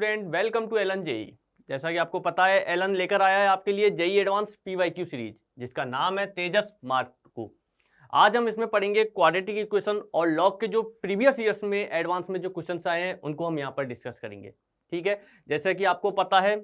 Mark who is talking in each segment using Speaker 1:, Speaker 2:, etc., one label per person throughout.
Speaker 1: Student, welcome to Allen JEE. जैसा कि आपको पता है, एलन लेकर आया है आपके लिए जेई एडवांस पीवाईक्यू सीरीज, जिसका नाम है तेजस मार्क 2। आज हम इसमें पढ़ेंगे क्वाड्रेटिक इक्वेशन और लॉग के जो प्रीवियस ईयर्स में एडवांस में जो क्वेश्चंस आए हैं उनको हम यहाँ पर डिस्कस करेंगे। ठीक है, जैसा कि आपको पता है,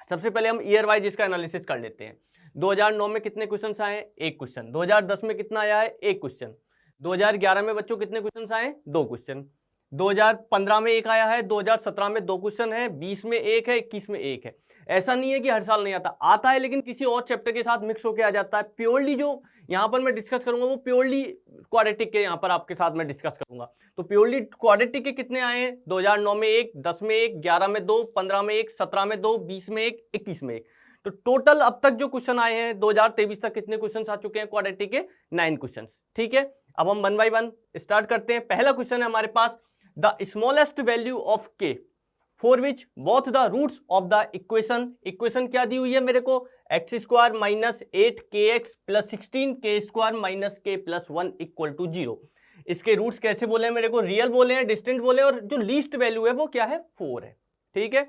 Speaker 1: सबसे पहले हम ईयर वाइज इसका एनालिसिस कर लेते हैं। 2009 में कितने क्वेश्चंस आए हैं? एक क्वेश्चन। 2010 में कितना आया है? एक क्वेश्चन। 2011 में बच्चों कितने क्वेश्चंस आए हैं? दो क्वेश्चन। 2015 में एक आया है, 2017 में दो क्वेश्चन है, 20 में एक है, 21 में एक है। ऐसा नहीं है कि हर साल नहीं आता है, लेकिन किसी और चैप्टर के साथ मिक्स होकर आ जाता है। प्योरली जो यहाँ पर मैं डिस्कस करूंगा वो प्योरली क्वाड्रेटिक के यहाँ पर आपके साथ मैं डिस्कस करूंगा। तो प्योरली क्वाड्रेटिक के कितने आए हैं? 2009 में एक, 10 में एक, 11 में दो, 15 में एक, 17 में दो, 20 में एक, 21 में एक। तो टोटल अब तक जो क्वेश्चन आए हैं 2023 तक कितने क्वेश्चन आ चुके हैं क्वाड्रेटिक के? 9 क्वेश्चन। ठीक है, अब हम 1 बाय 1 स्टार्ट करते हैं। पहला क्वेश्चन है हमारे पास, the smallest value of K for which both the roots of the equation क्या दी हुई है मेरे को? X square minus 8kx plus 16k square minus k plus 1 equal to 0। इसके रूट्स कैसे बोले हैं मेरे को? रियल बोले हैं, डिस्टिंक्ट बोले हैं, और जो लीस्ट वैल्यू है वो क्या है? 4 है। ठीक है,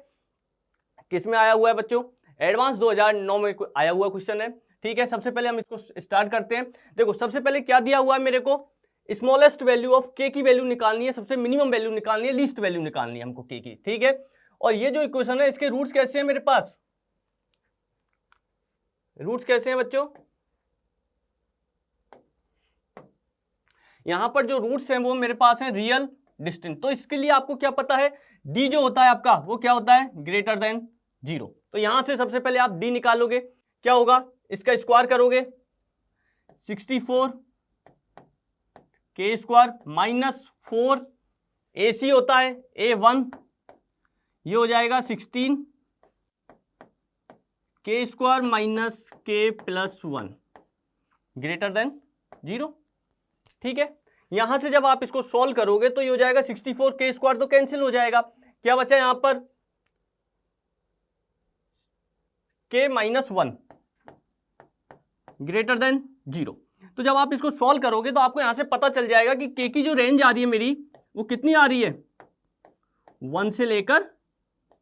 Speaker 1: किस में आया हुआ है बच्चों? एडवांस 2009 में आया हुआ क्वेश्चन है। ठीक है, सबसे पहले हम इसको स्टार्ट करते हैं। देखो, सबसे पहले क्या दिया हुआ है मेरे को? स्मॉलेस्ट वैल्यू ऑफ के की वैल्यू निकालनी है, सबसे मिनिमम वैल्यू निकालनी है, लीस्ट वैल्यू निकालनी है हमको के की। ठीक है, और ये जो इक्वेशन है इसके रूट्स कैसे हैं मेरे पास? रूट्स कैसे हैं बच्चों? यहां पर जो रूट्स हैं वो मेरे पास हैं रियल, डिस्टिंक्ट। तो इसके लिए आपको क्या पता है? डी जो होता है आपका वो क्या होता है? Greater than 0। तो यहां से सबसे पहले आप डी निकालोगे, क्या होगा? इसका स्क्वायर करोगे 64 के स्क्वायर माइनस 4, ए सी होता है A1, ये हो जाएगा 16 के स्क्वायर माइनस के प्लस 1 ग्रेटर देन 0। ठीक है, यहां से जब आप इसको सॉल्व करोगे तो ये हो जाएगा 64 के स्क्वायर तो कैंसिल हो जाएगा। क्या बचा यहां पर? के माइनस 1 ग्रेटर देन 0। तो जब आप इसको सॉल्व करोगे तो आपको यहां से पता चल जाएगा कि के की जो रेंज आ रही है मेरी वो कितनी आ रही है? 1 से लेकर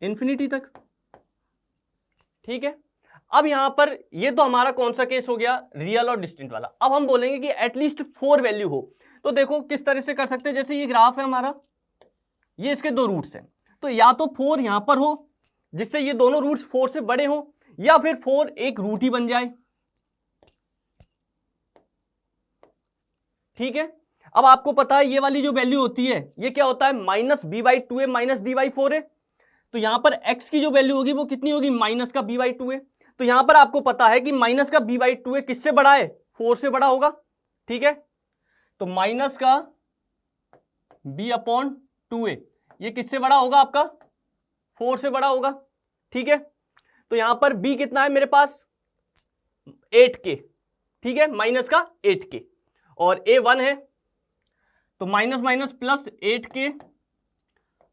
Speaker 1: इंफिनिटी तक। ठीक है, अब यहां पर ये तो हमारा कौन सा केस हो गया? रियल और डिस्टिंक्ट वाला। अब हम बोलेंगे कि एटलीस्ट 4 वैल्यू हो। तो देखो किस तरह से कर सकते हैं, जैसे ये ग्राफ है हमारा, ये इसके दो रूट्स हैं, तो या तो 4 यहां पर हो जिससे ये दोनों रूट्स 4 से बड़े हो, या फिर 4 एक रूट ही बन जाए। ठीक है, अब आपको पता है ये वाली जो वैल्यू होती है ये क्या होता है? माइनस b/2a माइनस d/4 है। तो यहां पर x की जो वैल्यू होगी वो कितनी होगी? माइनस का b/2a। तो यहां पर आपको पता है कि माइनस का b/2a किससे बड़ा है? 4 से बड़ा होगा। ठीक है, तो माइनस का b/2a ये किससे बड़ा होगा? आपका 4 से बड़ा होगा। ठीक है, तो यहां पर b कितना है मेरे पास? 8k। ठीक है, माइनस का 8k, और a 1 है, तो minus minus plus 8k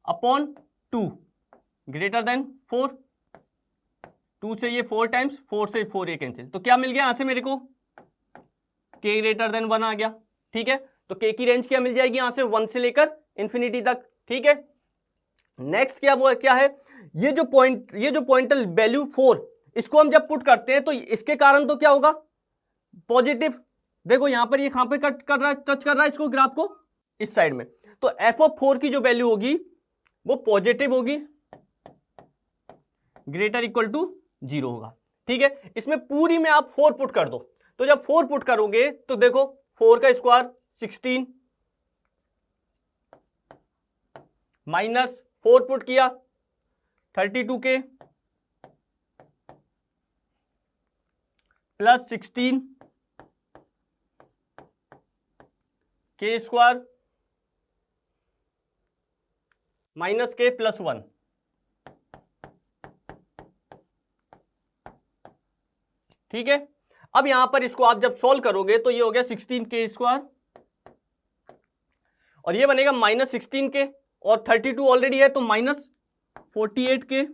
Speaker 1: upon 2 greater than 4। 2 से ये 4 टाइम्स, 4 से 4 ये कैंसिल, तो क्या मिल गया यहां से मेरे को? k ग्रेटर देन 1 आ गया। ठीक है, तो k की रेंज क्या मिल जाएगी यहां से? 1 से लेकर इंफिनिटी तक। ठीक है, नेक्स्ट क्या वो क्या है? ये जो पॉइंटर वैल्यू 4, इसको हम जब पुट करते हैं तो इसके कारण तो क्या होगा? पॉजिटिव। देखो यहां पर ये कहां पे कट कर रहा है, टच कर रहा है इसको, ग्राफ को इस साइड में। तो f(4) की जो वैल्यू होगी वो पॉजिटिव होगी, ग्रेटर इक्वल टू 0 होगा। ठीक है, इसमें पूरी में आप 4 पुट कर दो। तो जब 4 पुट करोगे तो देखो 4 का स्क्वायर 16 माइनस 4 पुट किया 32k प्लस 16 के स्क्वायर माइनस k प्लस 1। ठीक है, अब यहां पर इसको आप जब सॉल्व करोगे तो ये हो गया 16k स्क्वायर, और ये बनेगा माइनस 16k, और 32 ऑलरेडी है तो माइनस 48k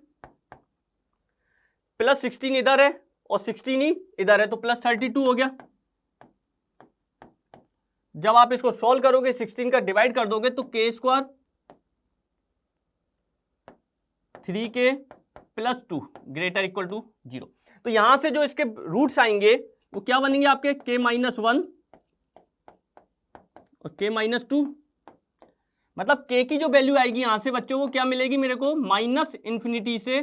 Speaker 1: प्लस 16 इधर है और 16 ही इधर है, तो प्लस 32 हो गया। जब आप इसको सॉल्व करोगे 16 का डिवाइड कर दोगे तो k square 3k plus 2 greater equal to 0। तो यहां से जो इसके रूट्स आएंगे वो क्या बनेंगे आपके k माइनस 1 और k माइनस 2। मतलब k की जो वैल्यू आएगी यहां से बच्चों वो क्या मिलेगी मेरे को, माइनस इंफिनिटी से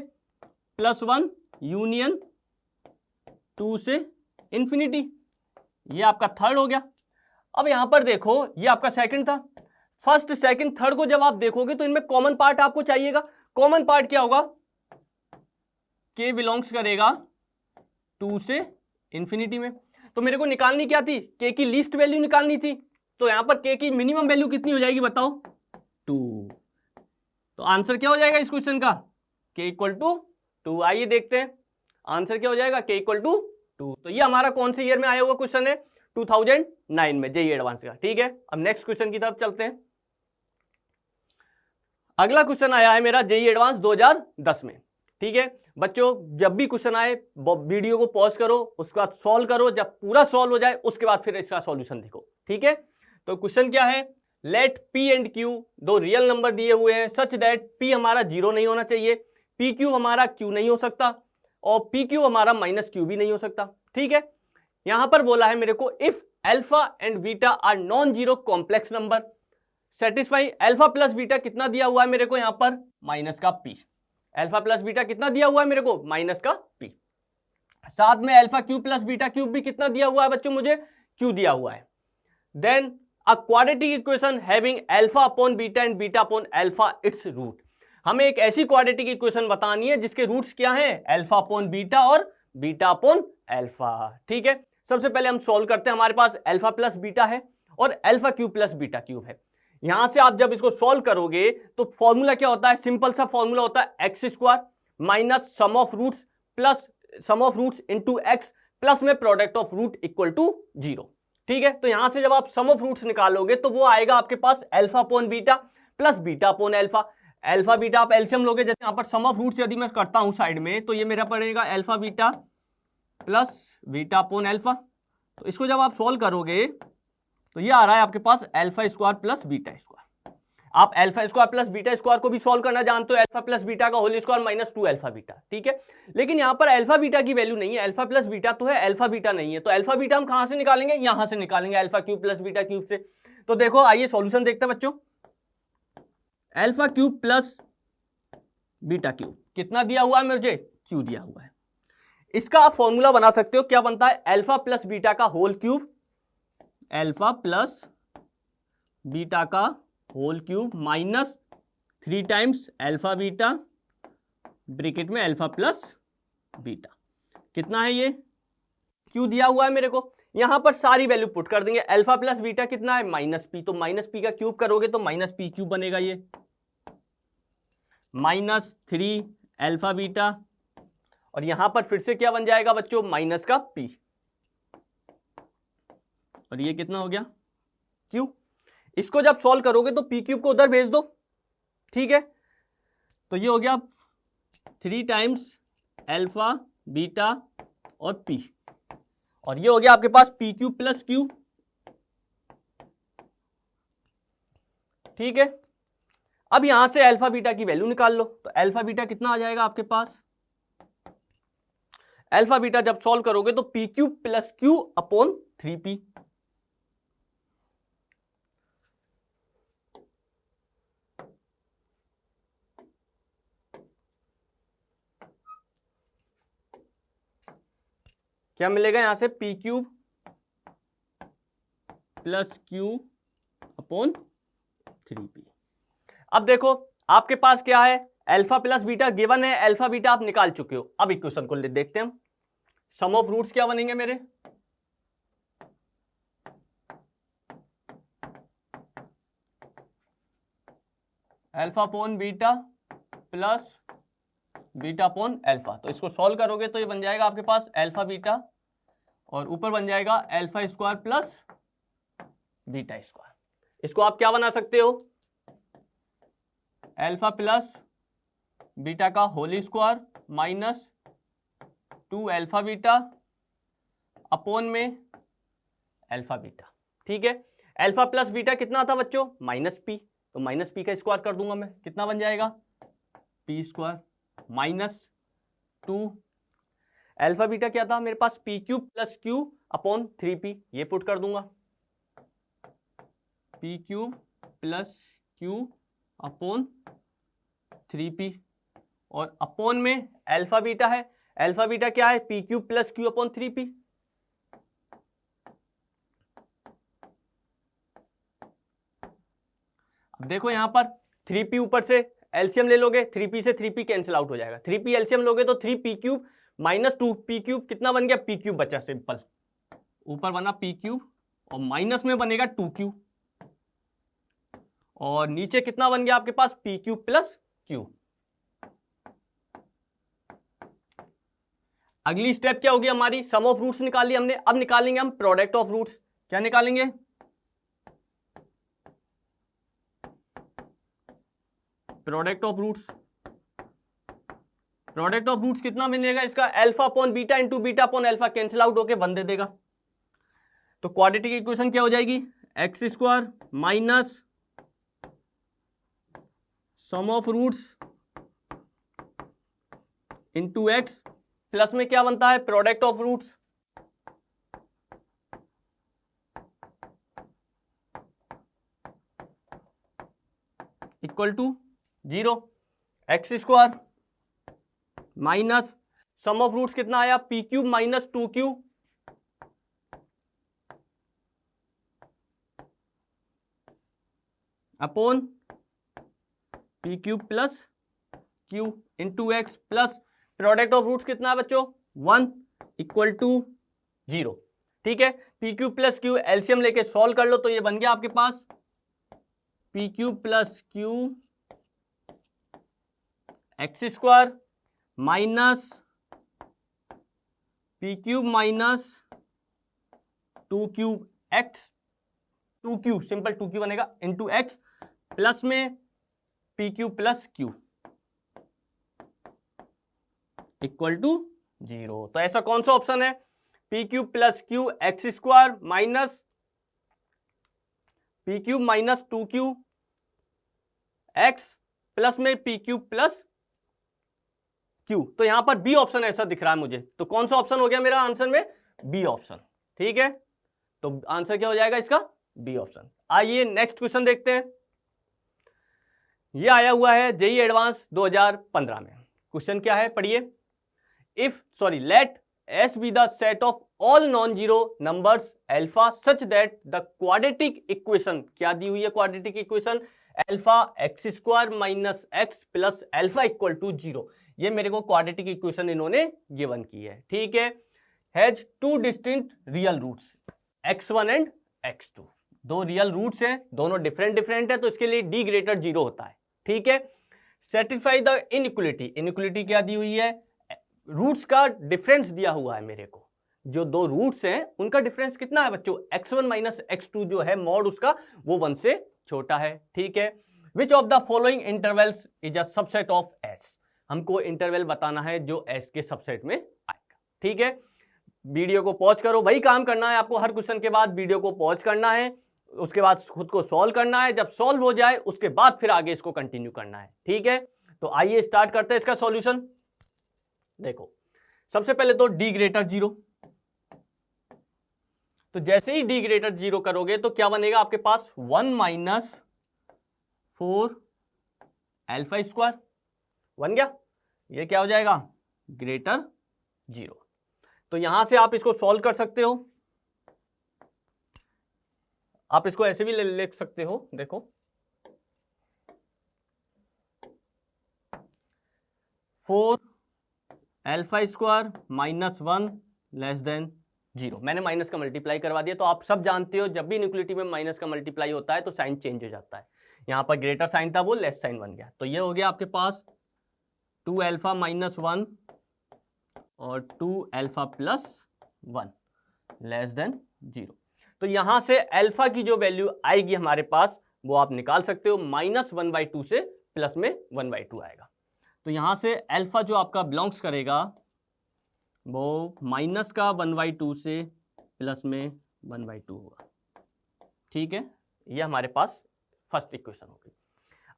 Speaker 1: प्लस 1 यूनियन 2 से इंफिनिटी। ये आपका थर्ड हो गया। अब यहां पर देखो ये आपका सेकंड था। फर्स्ट सेकंड थर्ड को जब आप देखोगे तो इनमें कॉमन पार्ट आपको चाहिएगा। कॉमन पार्ट क्या होगा, k बिलोंग्स करेगा 2 से इंफिनिटी में। तो मेरे को निकालनी क्या थी, k की लीस्ट वैल्यू निकालनी थी। तो यहां पर k की मिनिमम वैल्यू कितनी हो जाएगी बताओ, 2। तो आंसर क्या हो जाएगा इस क्वेश्चन का, k इक्वल टू 2। आइए देखते हैं आंसर क्या हो जाएगा, k इक्वल टू 2। तो ये हमारा कौन से ईयर में आया हुआ क्वेश्चन है, 2009 में जेईई एडवांस का। ठीक है, अब नेक्स्ट क्वेश्चन की तरफ चलते हैं। अगला क्वेश्चन आया है मेरा जेईई एडवांस 2010 में। ठीक है बच्चों, जब भी क्वेश्चन आए वीडियो को पॉज करो, उसके बाद सॉल्व करो, जब पूरा सॉल्व हो जाए उसके बाद फिर इसका सॉल्यूशन देखो। ठीक है, तो क्वेश्चन क्या है, लेट p एंड q दो रियल नंबर दिए हुए हैं सच दैट p हमारा 0 नहीं होना चाहिए, pq हमारा q नहीं हो सकता और pq हमारा माइनस q भी नहीं हो सकता। ठीक है, यहां पर बोला है मेरे को if alpha and beta are non zero complex number satisfy alpha plus beta कितना दिया हुआ है मेरे को यहां पर, माइनस का p। अल्फा प्लस बीटा कितना दिया हुआ है मेरे को, माइनस का p। साथ में alpha cube plus beta cube भी कितना दिया हुआ है बच्चों, मुझे q दिया हुआ है। Then a quadratic equation having alpha upon beta and beta upon alpha its root. हमें एक ऐसी क्वाड्रेटिक इक्वेशन बतानी है जिसके रूट्स क्या हैं, अल्फा अपॉन बीटा और बीटा अपॉन अल्फा। ठीक है, सबसे पहले हम सॉल्व करते हैं। हमारे पास अल्फा प्लस बीटा है और alpha cube plus beta cube है। यहां से आप जब इसको सॉल्व करोगे तो फॉर्मूला क्या होता है, सिंपल सा फॉर्मूला होता है x square minus sum of roots plus sum of roots into x plus में product of root equal to 0। ठीक है, तो यहां से जब आप सम ऑफ रूट्स निकालोगे तो वो आएगा आपके पास alpha upon beta plus beta upon alpha. Alpha beta आप एलसीएम लोगे, जैसे यहां पर सम ऑफ रूट्स यदि मैं करता हूं साइड में तो ये मेरा पड़ेगा alpha beta plus beta upon alpha. तो इसको जब आप सॉल्व करोगे तो ये आ रहा है आपके पास alpha square plus beta square. आप alpha square plus beta square को भी सॉल्व करना जानते हो, अल्फा प्लस बीटा का whole square minus 2 alpha beta. ठीक है, लेकिन यहां पर अल्फा बीटा की वैल्यू नहीं है, अल्फा प्लस बीटा तो है, अल्फा बीटा नहीं है। तो अल्फा बीटा हम कहां से निकालेंगे, यहां से निकालेंगे alpha cube plus beta cube से। तो देखो आइए सॉल्यूशन देखते हैं बच्चों। Alpha cube plus beta cube कितना दिया हुआ है मुझे, क्यू दिया हुआ है। इसका आप फॉर्मूला बना सकते हो, क्या बनता है, अल्फा प्लस बीटा का whole cube, alpha plus beta का whole cube minus 3 times alpha beta bracket में अल्फा प्लस बीटा। कितना है ये, क्यू दिया हुआ है मेरे को। यहां पर सारी वैल्यू पुट कर देंगे। अल्फा प्लस बीटा कितना है, माइनस पी, तो माइनस पी का क्यूब करोगे तो माइनस पी क्यूब बनेगा, ये माइनस 3 अल्फा बीटा और यहां पर फिर से क्या बन जाएगा बच्चों, माइनस का पी और ये कितना हो गया, क्यू। इसको जब सॉल्व करोगे तो पी क्यूब को उधर भेज दो। ठीक है, तो ये हो गया 3 टाइम्स अल्फा बीटा और पी और ये हो गया आपके पास पी क्यूब प्लस क्यू। ठीक है, अब यहां से अल्फा बीटा की वैल्यू निकाल लो। तो अल्फा बीटा कितना आ जाएगा आपके पास, अल्फा बीटा जब सॉल्व करोगे तो P cube plus Q upon 3p। क्या मिलेगा यहां से, P cube plus Q upon 3p। अब देखो आपके पास क्या है, अल्फा प्लस बीटा गिवन है, अल्फा बीटा आप निकाल चुके हो। अब इक्वेशन को देखते हैं हम। सम ऑफ रूट्स क्या बनेंगे मेरे, alpha upon beta plus beta upon alpha. तो इसको सॉल्व करोगे तो ये बन जाएगा आपके पास अल्फा बीटा और ऊपर बन जाएगा alpha square plus beta square. इसको आप क्या बना सकते हो, अल्फा प्लस बीटा का whole square minus 2 alpha beta upon में अल्फा बीटा। ठीक है, अल्फा प्लस बीटा कितना था बच्चों, माइनस पी, तो माइनस पी का स्क्वायर कर दूंगा मैं, कितना बन जाएगा, पी स्क्वायर -2। अल्फा बीटा क्या था मेरे पास, PQ + Q अपॉन 3P, ये पुट कर दूंगा, PQ + Q अपॉन 3P, और अपॉन में अल्फा बीटा है, अल्फा बीटा क्या है, PQ + Q अपॉन 3P। अब देखो यहां पर 3P ऊपर से एलसीएम ले लोगे, 3P से 3P कैंसिल आउट हो जाएगा, 3P एलसीएम लोगे तो 3P³ - 2P³ कितना बन गया, P³ बचा, सिंपल, ऊपर बना P³ और माइनस में बनेगा 2Q, और नीचे कितना बन गया आपके पास, PQ + Q। अगली स्टेप क्या होगी हमारी, सम ऑफ रूट्स निकाल ली हमने, अब निकालेंगे हम प्रोडक्ट ऑफ रूट्स। क्या निकालेंगे, product of roots. Product of roots कितना बनेगा इसका, alpha upon beta into beta upon alpha, cancel out होके 1 दे देगा। तो क्वाड्रेटिक इक्वेशन क्या हो जाएगी, x² minus sum of roots into x, plus में क्या बनता है, product of roots, equal to 0। x² minus sum of roots कितना आया, P³ - 2Q upon PQ + Q into x, plus product of roots कितना है बच्चों, 1 इक्वल टू 0। ठीक है, PQ + Q एलसीएम लेके सॉल्व कर लो तो ये बन गया आपके पास PQ + Q x² minus PQ - 2Q x, 2Q simple 2Q बनेगा इंटू एक्स, प्लस में PQ + Q इक्वल टू 0। तो ऐसा कौन सा ऑप्शन है, PQ + Q x² minus PQ - 2Q x, plus में PQ + Q। तो यहां पर बी ऑप्शन ऐसा दिख रहा है मुझे, तो कौन सा ऑप्शन हो गया मेरा आंसर में, बी ऑप्शन। ठीक है, तो आंसर क्या हो जाएगा इसका, बी ऑप्शन। आइए नेक्स्ट क्वेश्चन देखते हैं। ये आया हुआ है जेईई एडवांस 2015 में। क्वेश्चन क्या है पढ़िए, let S be the set of all non-zero numbers alpha such that the quadratic equation, क्या दी हुई है quadratic equation, alpha x² minus x plus alpha equal to 0। ये मेरे को quadratic equation इन्होंने given की है। ठीक है, has two distinct real roots x1 and x2, दो रियल रूट्स हैं, दोनों डिफरेंट है, तो इसके लिए d > 0 होता है। ठीक है, सेटिस्फाई द इनइक्वलिटी, इनइक्वलिटी क्या दी हुई है, रूट्स का डिफरेंस दिया हुआ है मेरे को, जो दो रूट्स हैं उनका डिफरेंस कितना है बच्चों, x1 - x2 जो है मॉड उसका वो 1 से छोटा है। ठीक है, which of the following intervals is a subset of s, हमको इंटरवल बताना है जो s के सबसेट में आएगा। ठीक है, वीडियो को पॉज करो, वही काम करना है आपको, हर क्वेश्चन के बाद वीडियो को पॉज करना है, उसके बाद खुद को सॉल्व करना है, जब सॉल्व हो जाए उसके बाद फिर आगे इसको कंटिन्यू करना है। ठीक है, तो आइए स्टार्ट करते हैं इसका सॉल्यूशन। देखो सबसे पहले तो d > 0, तो जैसे ही d > 0 करोगे तो क्या बनेगा आपके पास, 1 - 4 α² बन गया, ये क्या हो जाएगा, ग्रेटर 0। तो यहां से आप इसको सॉल्व कर सकते हो, आप इसको ऐसे भी लिख सकते हो, देखो 4 α² - 1 < 0। मैंने माइनस का मल्टीप्लाई करवा दिया, तो आप सब जानते हो जब भी इनइक्वलिटी में माइनस का मल्टीप्लाई होता है तो साइन चेंज हो जाता है, यहां पर ग्रेटर साइन था वो लेस साइन बन गया, तो ये हो गया आपके पास 2α - 1 और 2α + 1 < 0। तो यहां से अल्फा की जो वैल्यू आएगी हमारे पास वो आप निकाल सकते हो, -1/2 से प्लस में 1/2 आएगा। तो यहां से अल्फा जो आपका बिलोंग्स करेगा वो माइनस का 1/2 से प्लस में 1/2 होगा। ठीक है, ये हमारे पास फर्स्ट इक्वेशन होगी।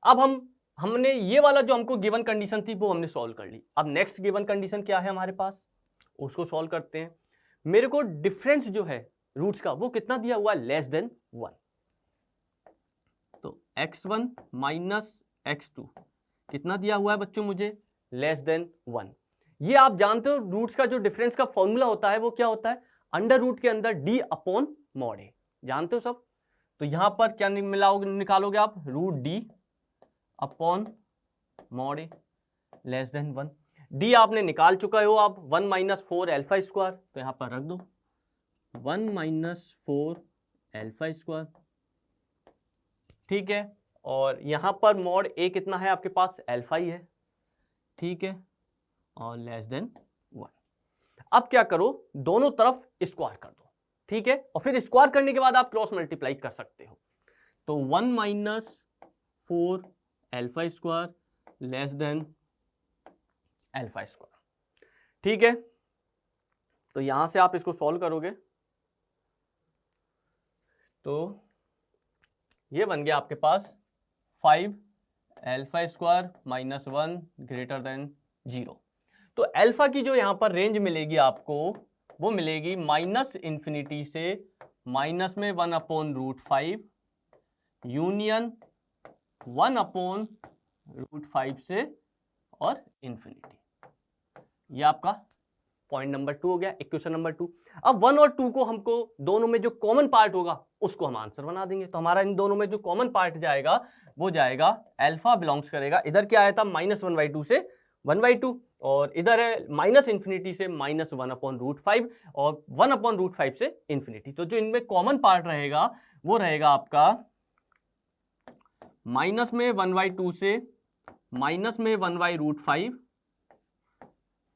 Speaker 1: अब हम हमने ये वाला जो हमको गिवन कंडीशन थी वो हमने सॉल्व कर ली। अब नेक्स्ट गिवन कंडीशन क्या है हमारे पास, उसको सॉल्व करते हैं। मेरे को डिफरेंस जो है रूट्स का वो कितना दिया हुआ है, लेस देन 1। तो x1 माइनस x2 कितना दिया हुआ है बच्चों मुझे, लेस देन 1। ये आप जानते हो रूट्स का जो डिफरेंस का फॉर्मूला होता है वो क्या होता है, अंडर रूट के अंदर d अपॉन मॉड ए, जानते हो सब। तो यहां पर क्या निकालोगे आप, रूट d अपॉन मॉड ए लेस देन 1। d आपने निकाल चुका हो आप, 1 माइनस 4 एल्फा स्क्वायर, तो यहां पर रख दो 1 माइनस 4 एल्फा स्क्वायर, ठीक है। और यहां पर मॉड ए कितना है आपके पास, एल्फा ही है, ठीक है, और लेस देन 1। अब क्या करो, दोनों तरफ स्क्वायर कर दो, ठीक है, और फिर स्क्वायर करने के बाद आप क्रॉस मल्टीप्लाई कर सकते हो। तो 1 minus 4 alpha square less than alpha square, ठीक है। तो यहां से आप इसको सॉल्व करोगे तो ये बन गया आपके पास 5 alpha square minus 1 greater than 0। तो एल्फा की जो यहां पर रेंज मिलेगी आपको वो मिलेगी माइनस इंफिनिटी से माइनस में 1 upon root 5 union 1 upon root 5 से और इंफिनिटी। ये आपका पॉइंट नंबर 2 हो गया, इक्वेशन नंबर 2। अब 1 और 2 को हमको दोनों में जो कॉमन पार्ट होगा उसको हम आंसर बना देंगे। तो हमारा इन दोनों में जो कॉमन पार्ट जाएगा वो जाएगा अल्फा बिलोंग्स करेगा, इधर क्या आया था माइनस 1/2 से 1/2, और इधर है माइनस इंफिनिटी से माइनस 1 अपॉन रूट 5 और 1 अपॉन रूट 5 से इंफिनिटी। तो जो इनमें कॉमन पार्ट रहेगा वो रहेगा आपका माइनस में 1/2 से माइनस में 1/√5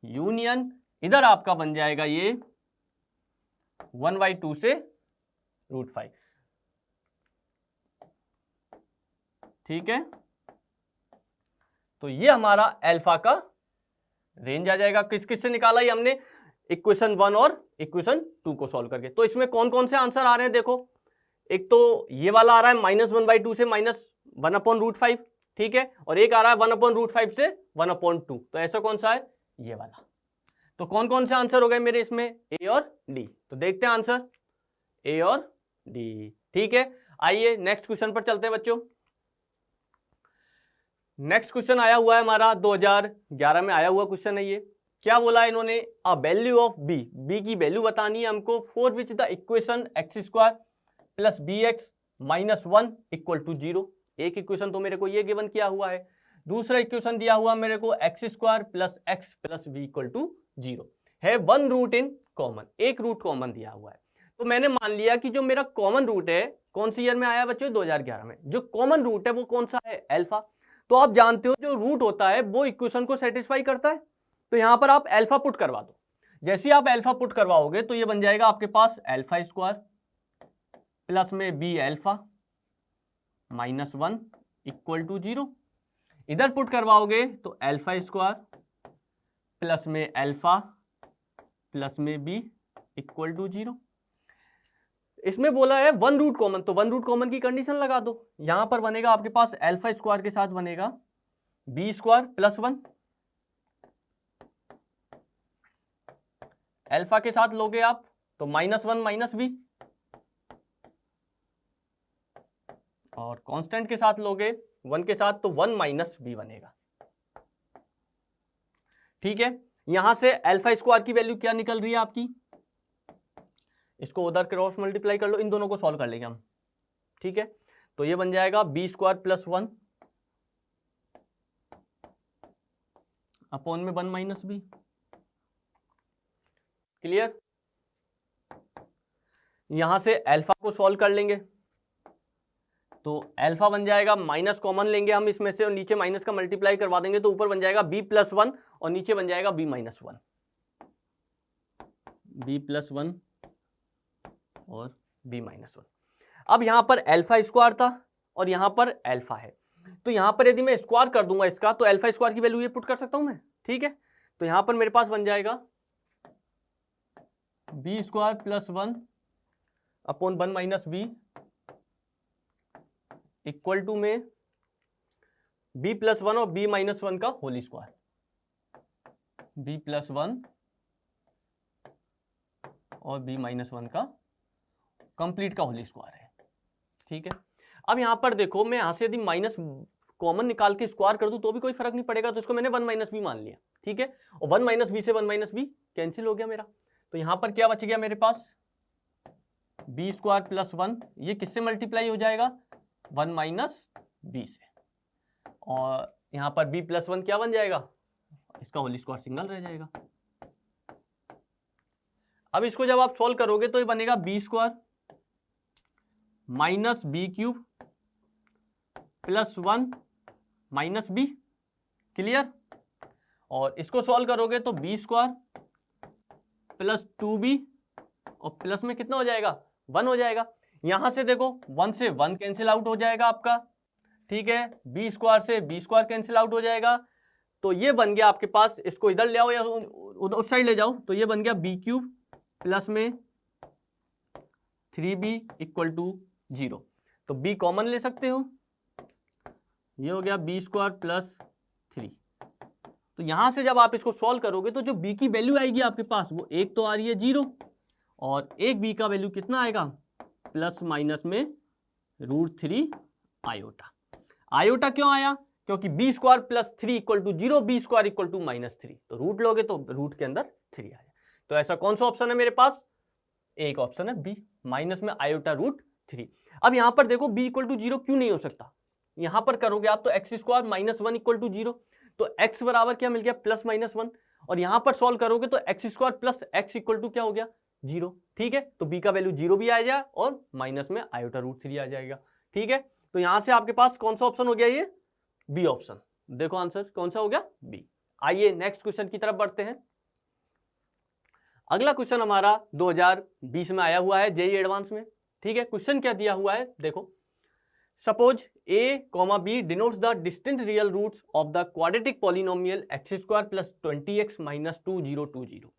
Speaker 1: यूनियन इधर आपका बन जाएगा ये 1/2 से √5, ठीक है। तो ये हमारा अल्फा का रेंज आ जाएगा। किस किस से निकाला ये हमने, इक्वेशन 1 और इक्वेशन 2 को सॉल्व करके। तो इसमें कौन कौन से आंसर आ रहे हैं देखो, एक तो ये वाला आ रहा है माइनस 1/2 से माइनस 1 अपॉन √5, ठीक है, और एक आ रहा है 1 अपॉन √5 से 1 अपॉन 2। तो ऐसा कौन सा है, ये वाला। तो कौन कौन से आंसर हो गए मेरे इसमें, ए और डी। तो देखते हैं आंसर ए और डी, ठीक है। आइए नेक्स्ट क्वेश्चन पर चलते हैं बच्चों। नेक्स्ट क्वेश्चन आया हुआ है हमारा 2011 में आया हुआ क्वेश्चन है ये। क्या बोला है इन्होंने, a value of B, B की वैल्यू बतानी है हमको, for which the equation x² plus bx minus 1 equal to 0। एक इक्वेशन तो मेरे को ये गिवन किया हुआ है, दूसरा इक्वेशन दिया हुआ मेरे को x² plus x plus b equal to 0 है, 1 रूट इन कॉमन, एक रूट कॉमन दिया हुआ है। तो मैंने मान लिया कि जो मेरा कॉमन रूट है, कौन सी ईयर में आया बच्चों, 2011 में, जो कॉमन रूट है वो कौन सा है, अल्फा। तो आप जानते हो जो रूट होता है वो इक्वेशन को सेटिस्फाई करता है। तो यहां पर आप अल्फा पुट करवा दो, जैसे ही आप अल्फा पुट करवाओगे तो ये बन जाएगा आपके पास अल्फा स्क्वायर प्लस में B alpha minus 1 equal to 0। इधर पुट करवाओगे तो अल्फा स्क्वायर प्लस में अल्फा प्लस में बी इक्वल टू 0। इसमें बोला है 1 रूट कॉमन, तो 1 रूट कॉमन की कंडीशन लगा दो। यहां पर बनेगा आपके पास अल्फा स्क्वायर के साथ बनेगा बी स्क्वायर प्लस 1, अल्फा के साथ लोगे आप तो माइनस 1 माइनस बी, और कांस्टेंट के साथ लोगे 1 के साथ तो 1 माइनस बी बनेगा, ठीक है। यहां से अल्फा स्क्वायर की वैल्यू क्या निकल रही है आपकी, इसको उधर क्रॉस मल्टीप्लाई कर लो, इन दोनों को सॉल्व कर लेंगे हम, ठीक है। तो ये बन जाएगा बी स्क्वायर प्लस 1 अपॉन में 1 माइनस बी, क्लियर। यहां से अल्फा को सॉल्व कर लेंगे तो अल्फा बन जाएगा, माइनस कॉमन लेंगे हम इसमें से और नीचे माइनस का मल्टीप्लाई करवा देंगे तो ऊपर बन जाएगा बी प्लस 1 और नीचे बन जाएगा बी माइनस 1, बी प्लस 1 और बी माइनस 1। अब यहां पर अल्फा स्क्वायर था और यहां पर अल्फा है, तो यहां पर यदि मैं स्क्वायर कर दूंगा इसका तो अल्फा स्क्वायर की वैल्यू ये पुट कर सकता हूं मैं, ठीक है। तो यहां पर मेरे पास बन जाएगा B square plus 1 upon 1 minus B equal to में b+1 और b-1 का होल स्क्वायर, b+1 और b-1 का कंप्लीट का होल स्क्वायर है। ठीक है, अब यहां पर देखो मैं यहां से यदि माइनस कॉमन निकाल के स्क्वायर कर दूं तो भी कोई फर्क नहीं पड़ेगा, तो इसको मैंने 1 - b मान लिया। ठीक है, और 1 - b से 1 - b कैंसिल हो गया मेरा, तो यहां पर क्या बच गया मेरे पास, b² + 1, ये किससे मल्टीप्लाई हो जाएगा, 1 - b से, और यहां पर b+1 क्या बन जाएगा, इसका होल स्क्वायर सिंगल रह जाएगा। अब इसको जब आप सॉल्व करोगे तो ये बनेगा b² - b³ + 1 - b, क्लियर। और इसको सॉल्व करोगे तो b² + 2b और प्लस में कितना हो जाएगा, 1 हो जाएगा। यहां से देखो 1 से 1 कैंसिल आउट हो जाएगा आपका, ठीक है, b² से b² कैंसिल आउट हो जाएगा, तो ये बन गया आपके पास, इसको इधर ले आओ या उस साइड ले जाओ, तो ये बन गया b³ प्लस में 3b = 0, तो b कॉमन ले सकते हो, ये हो गया b² + 3। तो यहां से जब आप इसको सॉल्व करोगे तो जो b की वैल्यू आएगी आपके पास वो एक तो आ रही है 0, और एक b का वैल्यू कितना आएगा, प्लस माइनस में √3 आयोटा। आयोटा क्यों आया, क्योंकि b² + 3 = 0, b² = -3, तो रूट लोगे तो रूट के अंदर 3 आ जाए। तो ऐसा कौन सा ऑप्शन है मेरे पास, एक ऑप्शन है बी, माइनस में आयोटा √3। अब यहां पर देखो b = 0 क्यों नहीं हो सकता, यहां पर करोगे आप तो x² - 1 = 0, तो x बराबर क्या मिल गया, +-1, और यहां पर सॉल्व करोगे तो x² + x = क्या हो गया, 0। ठीक है, तो b का वैल्यू 0 भी आ जाए और माइनस में आयोटा √3 आ जाएगा। ठीक है, तो यहां से आपके पास कौन सा ऑप्शन हो गया, ये बी ऑप्शन। देखो आंसर कौन सा हो गया, बी। आइए नेक्स्ट क्वेश्चन की तरफ बढ़ते हैं। अगला क्वेश्चन हमारा 2020 में आया हुआ है जेईई एडवांस में। ठीक है, क्वेश्चन क्या दिया हुआ है देखो, suppose a, b denotes the distinct real roots of the quadratic polynomial x² + 20x - 2020,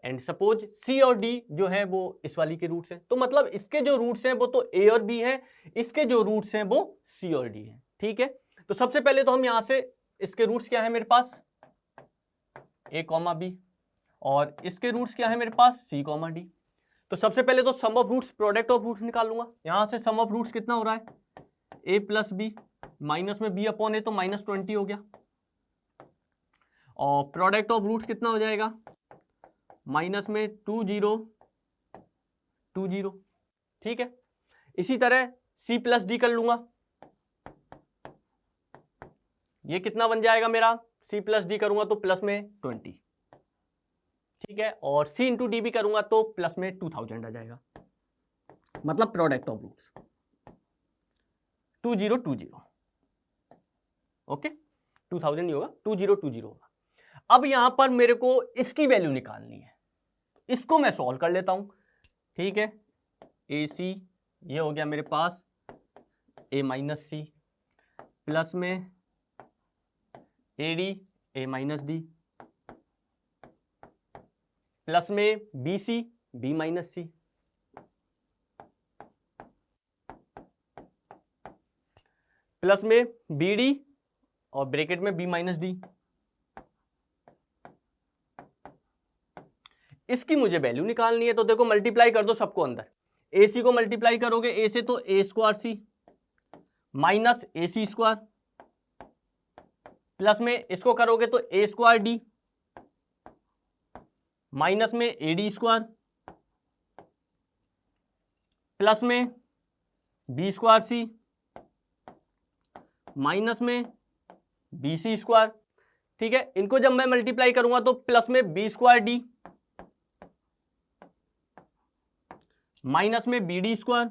Speaker 1: and suppose c और d जो है वो इस वाली के रूट्स हैं, तो मतलब इसके जो रूट्स हैं वो तो a और b हैं, इसके जो रूट्स हैं वो c और d हैं। ठीक है, तो सबसे पहले तो हम यहां से इसके रूट्स क्या है मेरे पास, a, b, और इसके रूट्स क्या है मेरे पास, c, d। तो सबसे पहले तो sum of roots, product of roots निकालूंगा। यहां से सम ऑफ रूट्स कितना हो रहा है, a + b, माइनस में b/a तो -20 हो गया, और प्रोडक्ट ऑफ रूट्स कितना हो जाएगा, माइनस में 2 0 2 0। ठीक है, इसी तरह c + d कर लूंगा, ये कितना बन जाएगा मेरा, c + d करूंगा तो प्लस में 20। ठीक है, और c × d भी करूंगा तो प्लस में 2000 आ जाएगा, मतलब प्रोडक्ट ऑफ रूट्स 2 0 2 0। ओके, 2000 नहीं होगा, 2 0 2 0 होगा। अब यहां पर मेरे को इसकी वैल्यू निकालनी है, इसको मैं सॉल्व कर लेता हूं। ठीक है, AC ये हो गया मेरे पास a - c प्लस में AD a - d प्लस में BC b - c प्लस में BD और ब्रैकेट में b - d। इसकी मुझे वैल्यू निकालनी है, तो देखो मल्टीप्लाई कर दो सबको अंदर, AC को मल्टीप्लाई करोगे a से तो a² माइनस AC² प्लस में इसको करोगे तो a² d माइनस में AD² प्लस में b² c माइनस में BC²। ठीक है, इनको जब मैं मल्टीप्लाई करूंगा तो प्लस में b² d माइनस में BD²।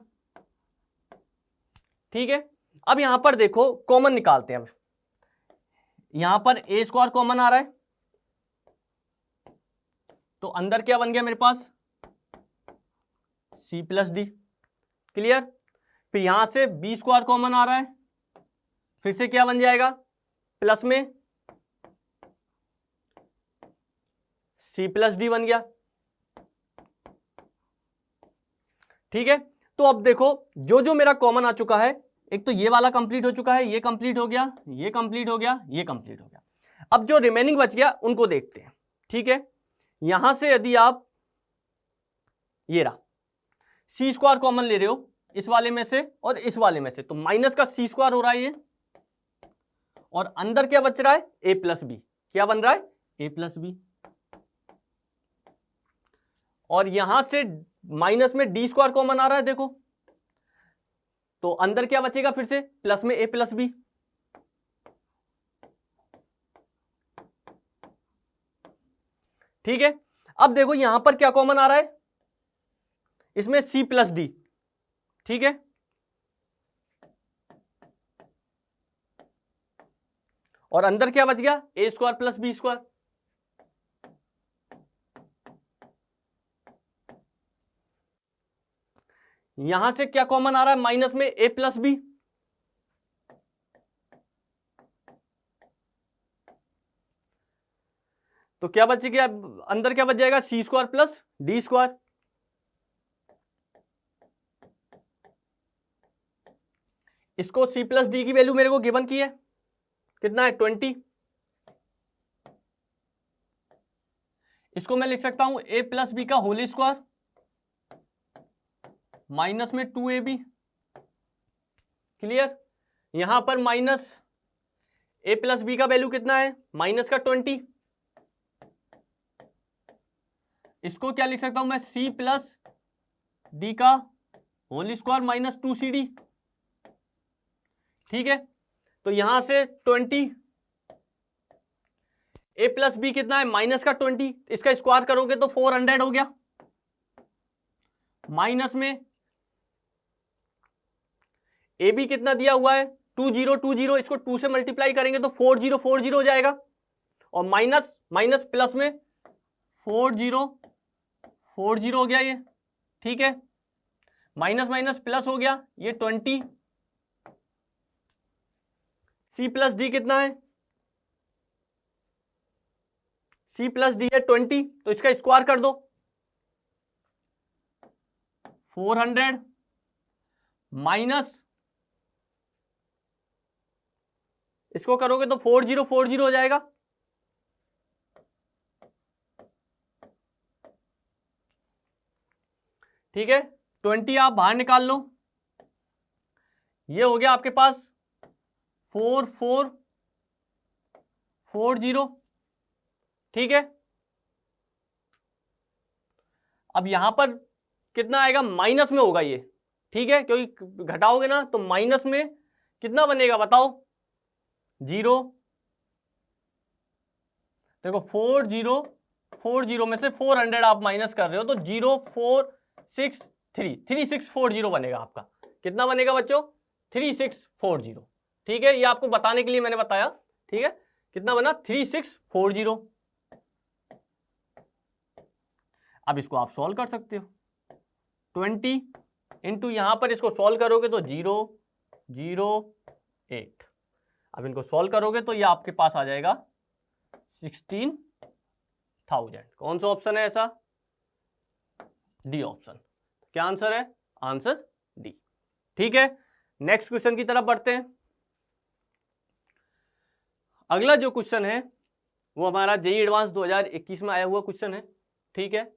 Speaker 1: ठीक है, अब यहां पर देखो कॉमन निकालते हैं। अब यहां पर a² कॉमन आ रहा है, तो अंदर क्या बन गया मेरे पास, c + d, क्लियर। फिर यहां से b² कॉमन आ रहा है, फिर से क्या बन जाएगा, प्लस में c + d बन गया। ठीक है, तो अब देखो जो जो मेरा कॉमन आ चुका है एक तो ये वाला कंप्लीट हो चुका है, ये कंप्लीट हो गया, ये कंप्लीट हो गया, ये कंप्लीट हो गया। अब जो रिमेनिंग बच गया उनको देखते हैं। ठीक है, यहां से यदि आप ये रहा सी स्क्वायर कॉमन ले रहे हो इस वाले में से और इस वाले में से, तो माइनस का सी स्क्वायर हो रहा है ये, और अंदर क्या बच रहा है ए प्लस बी। क्या बन रहा है ए प्लस बी, और यहां से माइनस में डी स्क्वायर कॉमन आ रहा है देखो, तो अंदर क्या बचेगा फिर से प्लस में ए प्लस बी। ठीक है, अब देखो यहां पर क्या कॉमन आ रहा है, इसमें सी प्लस डी। ठीक है, और अंदर क्या बच गया ए स्क्वायर प्लस बी स्क्वायर। यहां से क्या कॉमन आ रहा है माइनस में ए प्लस बी, तो क्या बचेगा अंदर, क्या बच जाएगा सी स्क्वायर प्लस डी स्क्वायर। इसको सी प्लस डी की वैल्यू मेरे को गिवन की है, कितना है 20। इसको मैं लिख सकता हूं ए प्लस बी का होल स्क्वायर माइनस में 2ab। क्लियर, यहां पर माइनस ए प्लस बी का वैल्यू कितना है माइनस का 20। इसको क्या लिख सकता हूं मैं सी प्लस डी का होल स्क्वायर माइनस 2cd। ठीक है, तो यहां से 20, ए प्लस बी कितना है माइनस का 20, इसका स्क्वायर करोगे तो 400 हो गया, माइनस में ए बी कितना दिया हुआ है 2020, इसको 2 से मल्टीप्लाई करेंगे तो 4040 हो जाएगा, और माइनस माइनस प्लस में 4040 हो गया ये। ठीक है, माइनस माइनस प्लस हो गया ये 20। सी प्लस डी कितना है, सी प्लस डी है 20, तो इसका स्क्वायर कर दो 400 माइनस, इसको करोगे तो 4040 हो जाएगा। ठीक है, 20 आप बाहर निकाल लो, ये हो गया आपके पास 4440। ठीक है, अब यहां पर कितना आएगा माइनस में होगा ये। ठीक है, क्योंकि घटाओगे ना तो माइनस में कितना बनेगा बताओ 0। देखो 4040 में से 400 आप माइनस कर रहे हो तो 3640 बनेगा आपका। कितना बनेगा बच्चों 3640। ठीक है, ये आपको बताने के लिए मैंने बताया। ठीक है, कितना बना 3640। अब इसको आप सॉल्व कर सकते हो, 20 इंटू यहां पर इसको सॉल्व करोगे तो 008। अब इनको सॉल्व करोगे तो ये आपके पास आ जाएगा 16,000। कौन सा ऑप्शन है ऐसा, डी ऑप्शन। क्या आंसर है, आंसर डी। ठीक है, नेक्स्ट क्वेश्चन की तरफ बढ़ते हैं। अगला जो क्वेश्चन है वो हमारा जेईई एडवांस 2021 में आया हुआ क्वेश्चन है। ठीक है,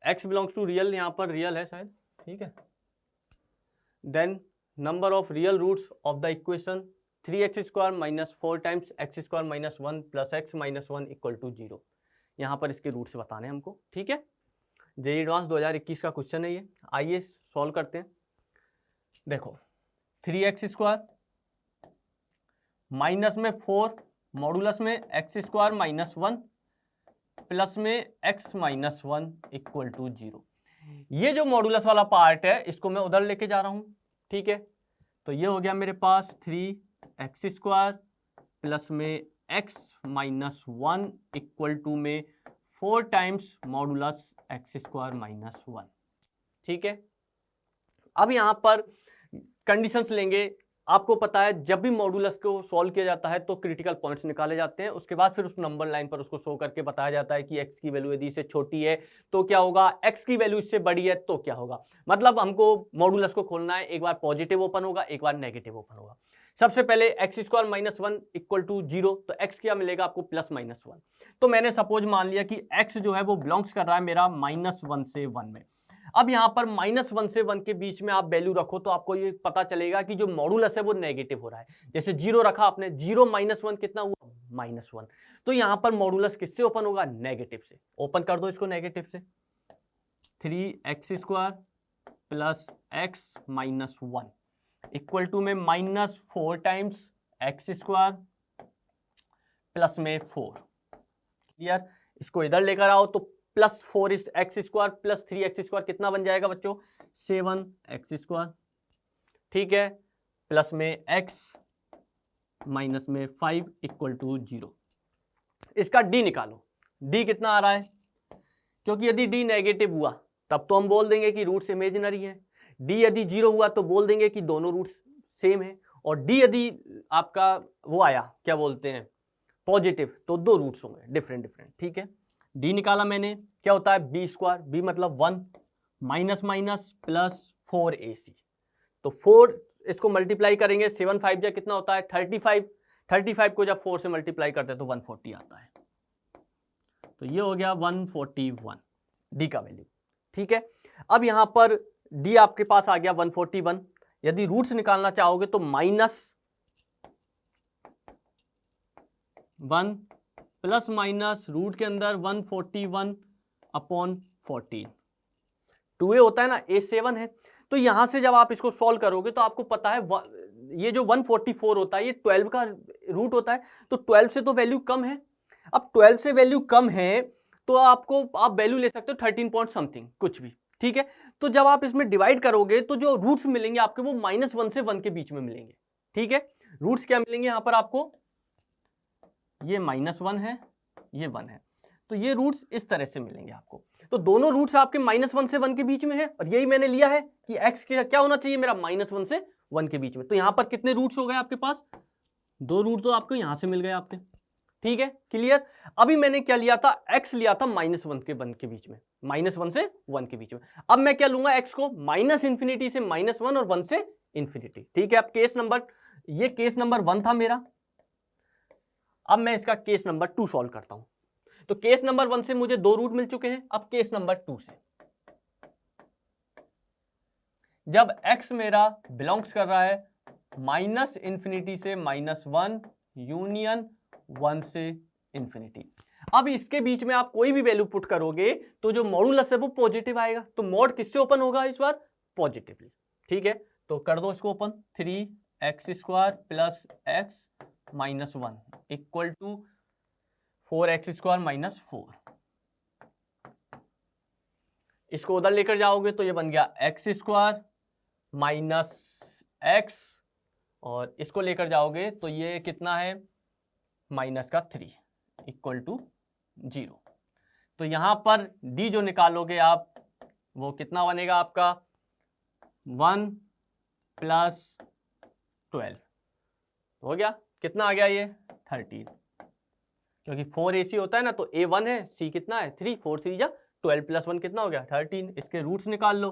Speaker 1: x बिलोंग्स टू रियल, यहां पर रियल है शायद। ठीक है, then number of real roots of the equation 3x² minus 4 times x² minus 1 plus x minus 1 equal to 0। यहाँ पर इसके रूट्स बताने हैं हमको। ठीक है, जेईई एडवांस 2021 का क्वेश्चन है ये। आइए सॉल्व करते हैं। देखो 3x² माइनस में 4 मॉडुलस में x² माइनस 1 प्लस में x माइनस 1 इक्वल टू 0। ये जो मॉडुलस वाला पार्ट है इसको मैं उधर लेके जा रहा हूं। ठीक है, तो ये हो गया मेरे पास 3x² प्लस में x माइनस 1 इक्वल टू में 4 टाइम्स मॉडुलस x² माइनस 1। ठीक है, अब यहां पर कंडीशंस लेंगे आपको पता है जब भी मॉडुलस को सॉल्व किया जाता है तो क्रिटिकल पॉइंट्स निकाले जाते हैं, उसके बाद फिर उस नंबर लाइन पर उसको शो करके बताया जाता है कि x की वैल्यू यदि इससे छोटी है तो क्या होगा, x की वैल्यू इससे बड़ी है तो क्या होगा। मतलब हमको मॉडुलस को खोलना है, एक बार पॉजिटिव ओपन होगा, एक बार नेगेटिव ओपन होगा। सबसे पहले x square minus 1 equal to 0, तो x क्या मिलेगा आपको +-1। तो मैंने सपोज मान लिया कि x जो है वो बिलोंग्स कर रहा है मेरा -1 से 1 में। अब यहां पर -1 से 1 के बीच में आप वैल्यू रखो तो आपको ये पता चलेगा कि जो मॉडुलस है वो नेगेटिव हो रहा है। जैसे 0 रखा आपने, 0 - 1 कितना हुआ, -1। तो यहां पर मॉडुलस किससे ओपन होगा, नेगेटिव से। ओपन कर दो इसको नेगेटिव से, 3x² plus x minus 1 equal to में -4 टाइम्स x² प्लस में 4। क्लियर, इसको इधर लेकर आओ तो +4 x² प्लस 3x² कितना बन जाएगा बच्चों, 7x²। ठीक है, प्लस में x माइनस में 5 इक्वल टू 0। इसका d निकालो, d कितना आ रहा है, क्योंकि यदि d नेगेटिव हुआ तब तो हम बोल देंगे कि रूट्स इमेजिनरी है, d यदि 0 हुआ तो बोल देंगे कि दोनों रूट्स सेम है, और d यदि आपका वो आया क्या बोलते हैं पॉजिटिव तो दो रूट्स होंगे डिफरेंट। ठीक है, d निकाला मैंने, क्या होता है b², b मतलब 1 माइनस माइनस प्लस 4ac। तो 4 इसको मल्टीप्लाई करेंगे, 7 5 जा कितना होता है 35 को जब 4 से मल्टीप्लाई करते हैं तो 140 आता है। तो ये हो गया 141 d का वैल्यू। ठीक है, अब यहां पर d आपके पास आ गया 141। यदि रूट्स निकालना चाहोगे तो -1 प्लस माइनस रूट के अंदर 141/14, 2a होता है ना, a 7 है। तो यहां से जब आप इसको सॉल्व करोगे तो आपको पता है ये जो 144 होता है ये 12 का रूट होता है, तो 12 से तो वैल्यू कम है। अब 12 से वैल्यू कम है तो आप वैल्यू ले सकते हो 13 पॉइंट समथिंग कुछ भी। ठीक है, तो जब आप इसमें डिवाइड करोगे तो जो रूट्स मिलेंगे आपके वो -1 से 1 के बीच में मिलेंगे। ठीक है, रूट्स क्या मिलेंगे यहां पर आपको, ये -1 है, ये 1 है, तो ये रूट्स इस तरह से मिलेंगे आपको। तो दोनों रूट्स आपके -1 से 1 के बीच में है, और यही मैंने लिया है कि x क्या होना चाहिए मेरा, -1 से 1 के बीच में। तो यहां पर कितने रूट्स हो गए आपके पास, 2 रूट तो आपको यहां से मिल गए आपके। ठीक है, क्लियर। अभी मैंने क्या लिया था, x लिया था -1 से 1 के बीच में, -1 से 1 के बीच में। अब मैं क्या लूंगा, x को -∞ से -1 और 1 से इंफिनिटी। ठीक है, अब ये केस नंबर 1 था मेरा। अब मैं इसका केस नंबर 2 सॉल्व करता हूं। तो केस नंबर 1 से मुझे 2 रूट मिल चुके हैं। अब केस नंबर 2 से, जब x मेरा बिलोंग्स कर रहा है -∞ से -1 यूनियन 1 से इंफिनिटी। अब इसके बीच में आप कोई भी वैल्यू पुट करोगे तो जो मॉडुलस है वो पॉजिटिव आएगा। तो मॉड किससे ओपन होगा इस बार, पॉजिटिवली। ठीक है, तो कर दो इसको open, 3x² plus x minus 1 equal to 4x² minus 4। इसको उधर लेकर जाओगे तो ये बन गया x² माइनस x, और इसको लेकर जाओगे तो ये कितना है -3 इक्वल टू 0। तो यहां पर d जो निकालोगे आप वो कितना बनेगा आपका 1 + 12 हो गया। कितना आ गया ये 13, क्योंकि 4ac होता है ना, तो a 1 है, c कितना है 3, 4 3 जा 12 + 1 कितना हो गया 13। इसके रूट्स निकाल लो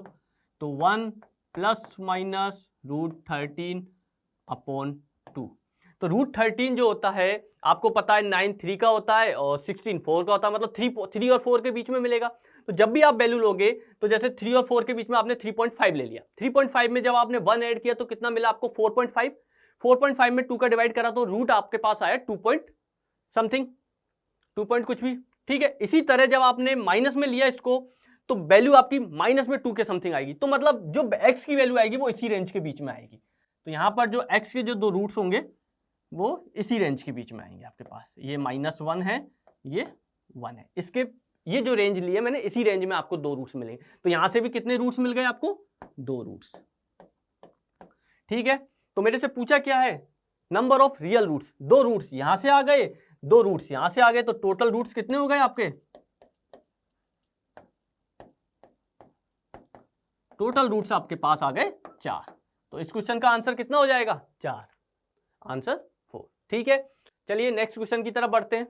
Speaker 1: तो 1 ± √13/2। तो √13 जो होता है आपको पता है 9 3 का होता है और 16 4 का होता है, मतलब 3 और 4 के बीच में मिलेगा। तो जब भी आप वैल्यू लोगे तो जैसे 3 और 4 के बीच में आपने 3.5 ले लिया, 3.5 में जब आपने 1 ऐड किया तो कितना मिला आपको 4.5, 4.5 में 2 का डिवाइड करा तो रूट आपके पास आया 2 पॉइंट समथिंग, 2 पॉइंट कुछ भी। ठीक है, इसी तरह जब आपने माइनस में लिया इसको तो वैल्यू आपकी -2 के समथिंग आएगी। तो मतलब जो x की वैल्यू आएगी वो इसी रेंज के बीच में आएगी। तो यहां पर जो x के जो 2 रूट्स होंगे वो इसी रेंज के बीच में आएंगे आपके पास। ये -1 है, ये 1 है, इसके ये जो रेंज लिए मैंने इसी रेंज में आपको 2 रूट्स मिलेंगे। तो यहां से भी कितने रूट्स मिल गए आपको, 2 रूट्स। ठीक है, तो मेरे से पूछा क्या है, number of real roots. 2 roots यहां से आ गए, 2 रूट्स यहां से आ गए, तो टोटल रूट्स कितने हो गए आपके, टोटल रूट्स आपके पास आ गए 4। तो इस क्वेश्चन का आंसर कितना हो जाएगा 4, आंसर 4। ठीक है, चलिए नेक्स्ट क्वेश्चन की तरफ बढ़ते हैं।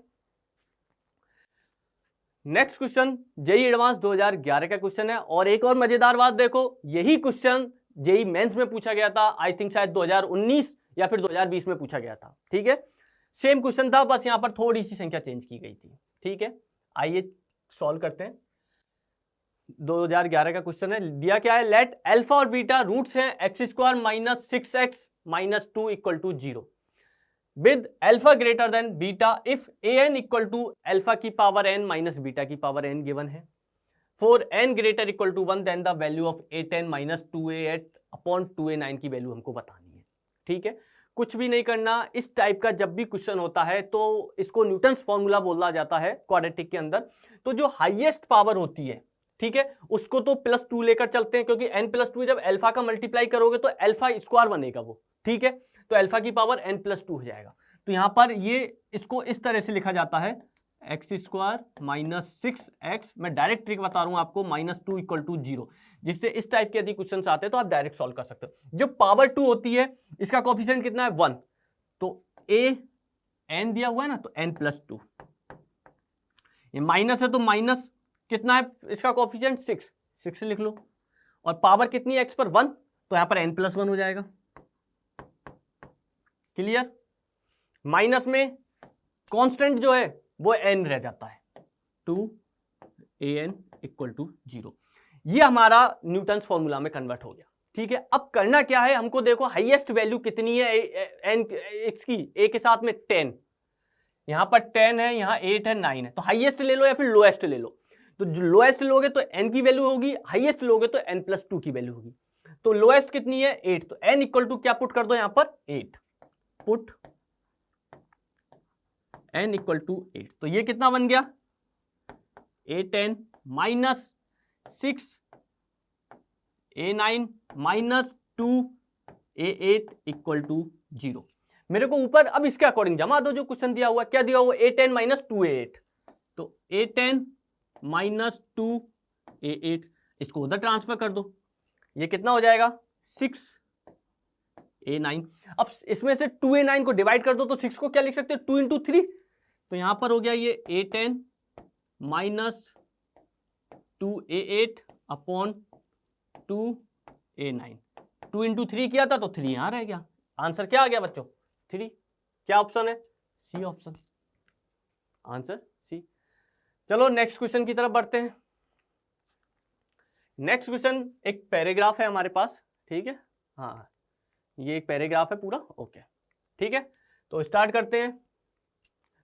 Speaker 1: नेक्स्ट क्वेश्चन जेई एडवांस 2011 का क्वेश्चन है, और एक और मजेदार बात देखो, यही क्वेश्चन जेई मेंस में पूछा गया था, आई थिंक शायद 2019 या फिर 2020 में पूछा गया था। ठीक है, सेम क्वेश्चन था, बस यहां पर थोड़ी सी संख्या चेंज की गई थी। ठीक है, आइए सॉल्व करते हैं। 2011 का क्वेश्चन है, दिया क्या है, लेट अल्फा और बीटा रूट्स हैं x² minus 6x minus 2 equal to 0 with alpha greater than beta if an equal to alpha की पावर n माइनस बीटा की पावर n गिवन है। For n greater equal to 1 then the value of a10 minus 2a8 upon 2a9 की value हमको बतानी है। ठीक है, कुछ भी नहीं करना, इस टाइप का जब भी क्वेश्चन होता है तो इसको न्यूटन्स फॉर्मूला बोला जाता है क्वाड्रेटिक के अंदर। तो जो हाईएस्ट पावर होती है, ठीक है, उसको तो +2 लेकर चलते हैं, क्योंकि n+2 जब अल्फा का मल्टीप्लाई करोगे तो अल्फा स्क्वायर बनेगा वो। ठीक है, तो अल्फा की पावर n+2 हो जाएगा। तो यहां पर ये इसको इस तरह से लिखा जाता है x² माइनस 6x, मैं डायरेक्ट ट्रिक बता रहा हूं आपको, -2 इक्वल टू 0, जिससे इस टाइप के यदि क्वेश्चन आते हैं तो आप डायरेक्ट सॉल्व कर सकते हो। जब पावर 2 होती है, इसका कोएफिशिएंट कितना है 1, तो n दिया हुआ है ना, तो n+2, ये माइनस है तो माइनस कितना है इसका कोएफिशिएंट 6 लिख लो, और पावर कितनी है x पर 1, तो यहां पर n+1 हो जाएगा। क्लियर, माइनस में कांस्टेंट जो है वो n रह जाता है, 2an इक्वल टू 0। ये हमारा न्यूटन्स फॉर्मूला में कन्वर्ट हो गया। ठीक है, अब करना क्या है हमको, देखो हाईएस्ट वैल्यू कितनी है n x की, a के साथ में 10, यहां पर 10 है, यहां 8 है, 9 है, तो हाईएस्ट ले लो या फिर लोएस्ट ले लो। तो जो लोएस्ट लोगे तो n की वैल्यू होगी, हाईएस्ट लोगे तो n+2 की वैल्यू होगी। तो लोएस्ट कितनी है 8, तो n इक्वल टू क्या पुट कर दो यहां पर 8, पुट n इक्वल टू 8, तो ये कितना बन गया a10 minus 6 a9 minus 2 a8 equal to 0। मेरे को ऊपर अब इसके अकॉर्डिंग जमा दो जो क्वेश्चन दिया हुआ, क्या दिया हुआ a10 माइनस 2a8, तो a10 माइनस 2a8, इसको उधर ट्रांसफर कर दो, ये कितना हो जाएगा 6a9। अब इसमें से 2a9 को डिवाइड कर दो, तो 6 को क्या लिख सकते हो 2 इंटू 3, तो यहां पर हो गया ये a10 minus 2a8 upon 2a9, 2 into 3 किया था तो 3 यहां रह गया। आंसर क्या आ गया बच्चों 3। क्या ऑप्शन है, सी ऑप्शन, आंसर सी। चलो नेक्स्ट क्वेश्चन की तरफ बढ़ते हैं। नेक्स्ट क्वेश्चन एक पैराग्राफ है हमारे पास, ठीक है, हाँ ये एक पैराग्राफ है पूरा, ओके ठीक है। तो स्टार्ट करते हैं।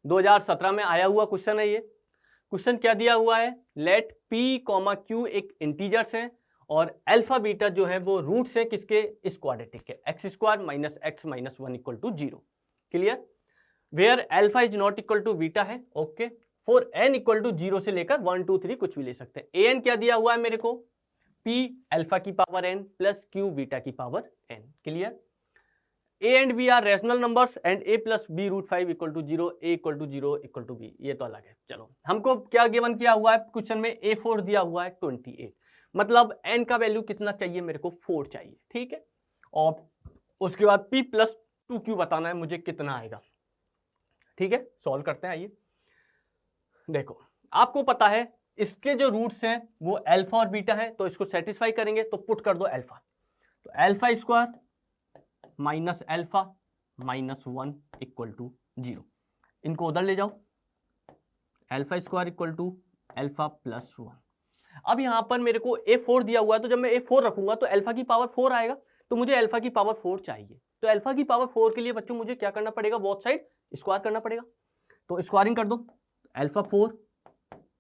Speaker 1: 2017 में आया हुआ क्वेश्चन है ये। क्वेश्चन क्या दिया हुआ है, लेट p, q एक इंटीजर्स हैं और अल्फा बीटा जो है वो रूट्स हैं किसके, इस क्वाड्रेटिक के, x² minus x minus 1 equal to 0। Clear, where alpha is not equal to beta है, okay. For n equal to 0 से लेकर 1 2 3 कुछ भी ले सकते हैं। an क्या दिया हुआ है मेरे को, p अल्फा की power n plus q beta की power n। Clear, a and b are rational numbers and a plus b root 5 equal to 0, a equal to 0 equal to b, ये तो अलग है। चलो हमको क्या गिवन किया हुआ है क्वेश्चन में, a4 दिया हुआ है 28, मतलब n का वैल्यू कितना चाहिए मेरे को 4 चाहिए, ठीक है। और उसके बाद p प्लस 2q बताना है मुझे कितना आएगा, ठीक है। सॉल्व करते हैं, आइए। देखो आपको पता है इसके जो रूट्स हैं वो अल्फा और बीटा है, तो इसको सेटिस्फाई करेंगे तो पुट कर दो अल्फा, तो alpha square minus alpha minus 1 equal to 0, इनको उधर ले जाओ, alpha square equal to alpha plus 1। अब यहां पर मेरे को a4 दिया हुआ है, तो जब मैं a4 रखूंगा तो अल्फा की पावर 4 आएगा, तो मुझे अल्फा की पावर 4 चाहिए। तो अल्फा की पावर 4 के लिए बच्चों मुझे क्या करना पड़ेगा, बोथ साइड स्क्वायर करना पड़ेगा, तो स्क्वायरिंग कर दो, अल्फा 4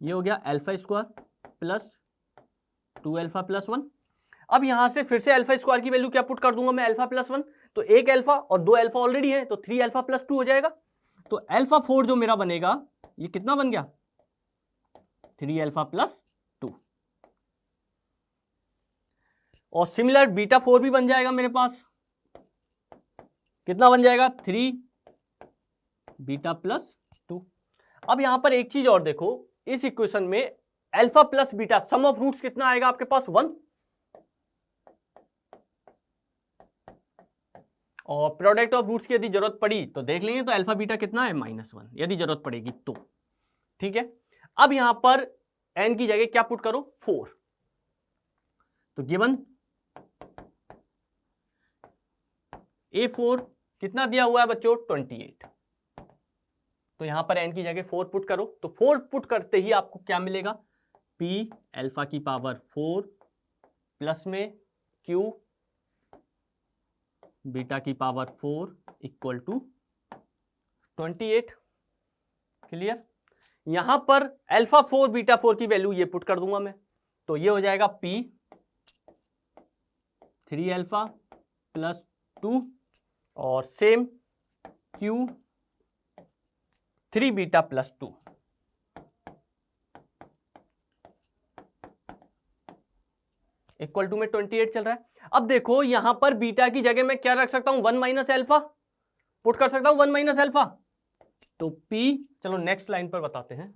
Speaker 1: ये हो गया alpha square plus 2 alpha plus 1। अब यहां से फिर से अल्फा स्क्वायर की वैल्यू क्या पुट कर दूंगा मैं, अल्फा प्लस 1, तो एक अल्फा और 2 अल्फा ऑलरेडी है, तो 3 अल्फा प्लस 2 हो जाएगा। तो अल्फा 4 जो मेरा बनेगा ये कितना बन गया, 3 अल्फा प्लस 2। और सिमिलर बीटा 4 भी बन जाएगा मेरे पास, कितना बन जाएगा 3 बीटा प्लस 2। अब यहां पर एक चीज और देखो, इस इक्वेशन में alpha plus beta sum of roots कितना आएगा आपके पास 1, और प्रोडक्ट ऑफ रूट्स की यदि जरूरत पड़ी तो देख लेंगे, तो अल्फा बीटा कितना है -1 यदि जरूरत पड़ेगी तो। ठीक है, अब यहां पर n की जगह क्या पुट करो 4, तो गिवन A4 कितना दिया हुआ है बच्चों 28, तो यहां पर n की जगह 4 पुट करो, तो 4 पुट करते ही आपको क्या मिलेगा p अल्फा की पावर 4 प्लस में q बीटा की पावर 4 इक्वल टू 28। क्लियर, यहां पर अल्फा 4 बीटा 4 की वैल्यू ये पुट कर दूंगा मैं, तो ये हो जाएगा p 3 अल्फा प्लस 2 और same q 3 beta plus 2 equal to में 28 चल रहा है। अब देखो यहां पर बीटा की जगह मैं क्या रख सकता हूं 1 माइनस अल्फा पुट कर सकता हूं 1 माइनस अल्फा, तो p, चलो नेक्स्ट लाइन पर बताते हैं।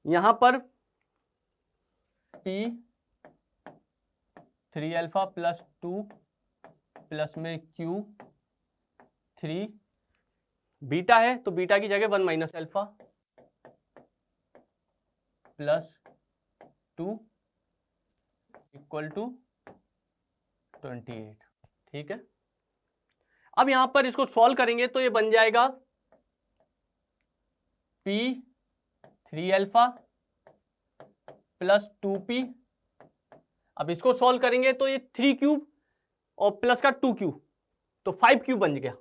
Speaker 1: यहां पर p 3 अल्फा प्लस 2 प्लस में q 3 बीटा है, तो बीटा की जगह 1 minus alpha plus 2 equal to 28। ठीक है, अब यहां पर इसको सॉल्व करेंगे तो ये बन जाएगा p 3 अल्फा प्लस 2p, अब इसको सॉल्व करेंगे तो ये 3 क्यूब और प्लस का 2 क्यूब, तो 5 क्यूब बन गया,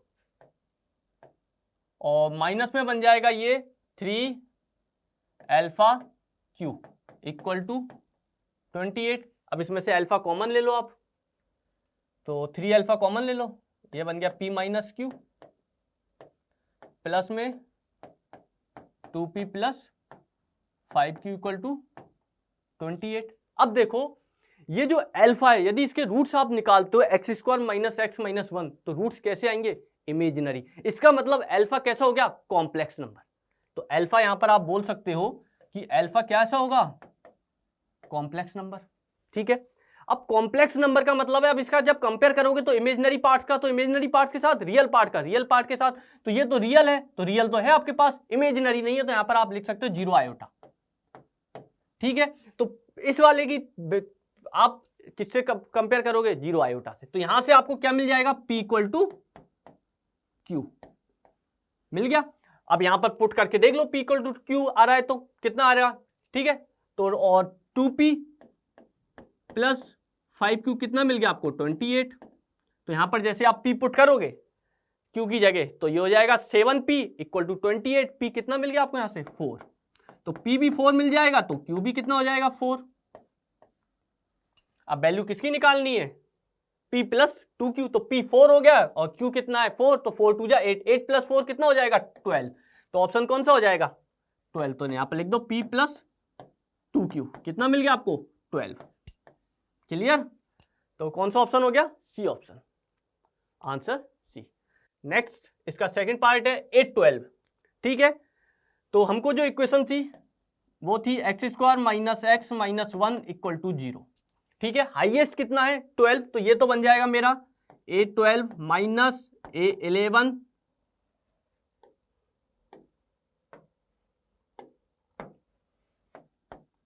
Speaker 1: और माइनस में बन जाएगा ये 3 अल्फा क्यू इक्वल टू 28। अब इसमें से अल्फा कॉमन ले लो आप, तो 3 अल्फा कॉमन ले लो, ये बन गया p माइनस क्यू प्लस में 2p plus 5q equal to 28। अब देखो ये जो अल्फा है यदि इसके रूट्स आप निकालते हो x square minus x minus 1, तो रूट्स कैसे आएंगे इमेजिनरी, इसका मतलब अल्फा कैसा हो गया कॉम्प्लेक्स नंबर। तो अल्फा यहां पर आप बोल सकते हो कि अल्फा कैसा होगा कॉम्प्लेक्स नंबर। ठीक है, अब कॉम्प्लेक्स नंबर का मतलब है अब इसका जब कंपेयर करोगे तो इमेजिनरी पार्ट्स का, तो इमेजिनरी पार्ट्स के साथ रियल पार्ट का, रियल पार्ट के साथ, तो ये तो रियल है, तो रियल तो है आपके पास, इमेजिनरी नहीं है, तो यहां पर आप लिख सकते हो 0 आयोटा। ठीक है, तो इस वाले की आप किससे कंपेयर करोगे 0 आयोटा से, तो यहां से आपको क्या मिल जाएगा p इक्वल टू क्यू मिल गया। अब यहां पर पुट करके देख लो p इक्वल टू क्यू आ रहा है तो कितना आ रहा है। ठीक है, तो और 2p प्लस 5q कितना मिल गया आपको 28, तो यहां पर जैसे आप p पुट करोगे q की जगह तो ये हो जाएगा 7p इक्वल टू 28, p कितना मिल गया आपको यहां से 4, तो p भी 4 मिल जाएगा, तो q भी कितना हो जाएगा 4। अब वैल्यू किसकी निकालनी है p प्लस 2q, तो p 4 हो गया और q कितना है 4, तो 4 2 जा 8, 8 प्लस 4 कितना हो जाएगा 12, तो ऑप्शन कौन सा हो जाएगा 12, तो यहां पर लिख दो p प्लस 2q कितना मिल गया आपको 12। क्लियर, तो कौन सा ऑप्शन हो गया C option, answer C. Next इसका सेकंड पार्ट है 8 12। ठीक है, तो हमको जो इक्वेशन थी वो थी x square minus x minus 1 equal to 0। ठीक है, हाईएस्ट कितना है 12, तो ये तो बन जाएगा मेरा a12 माइनस a11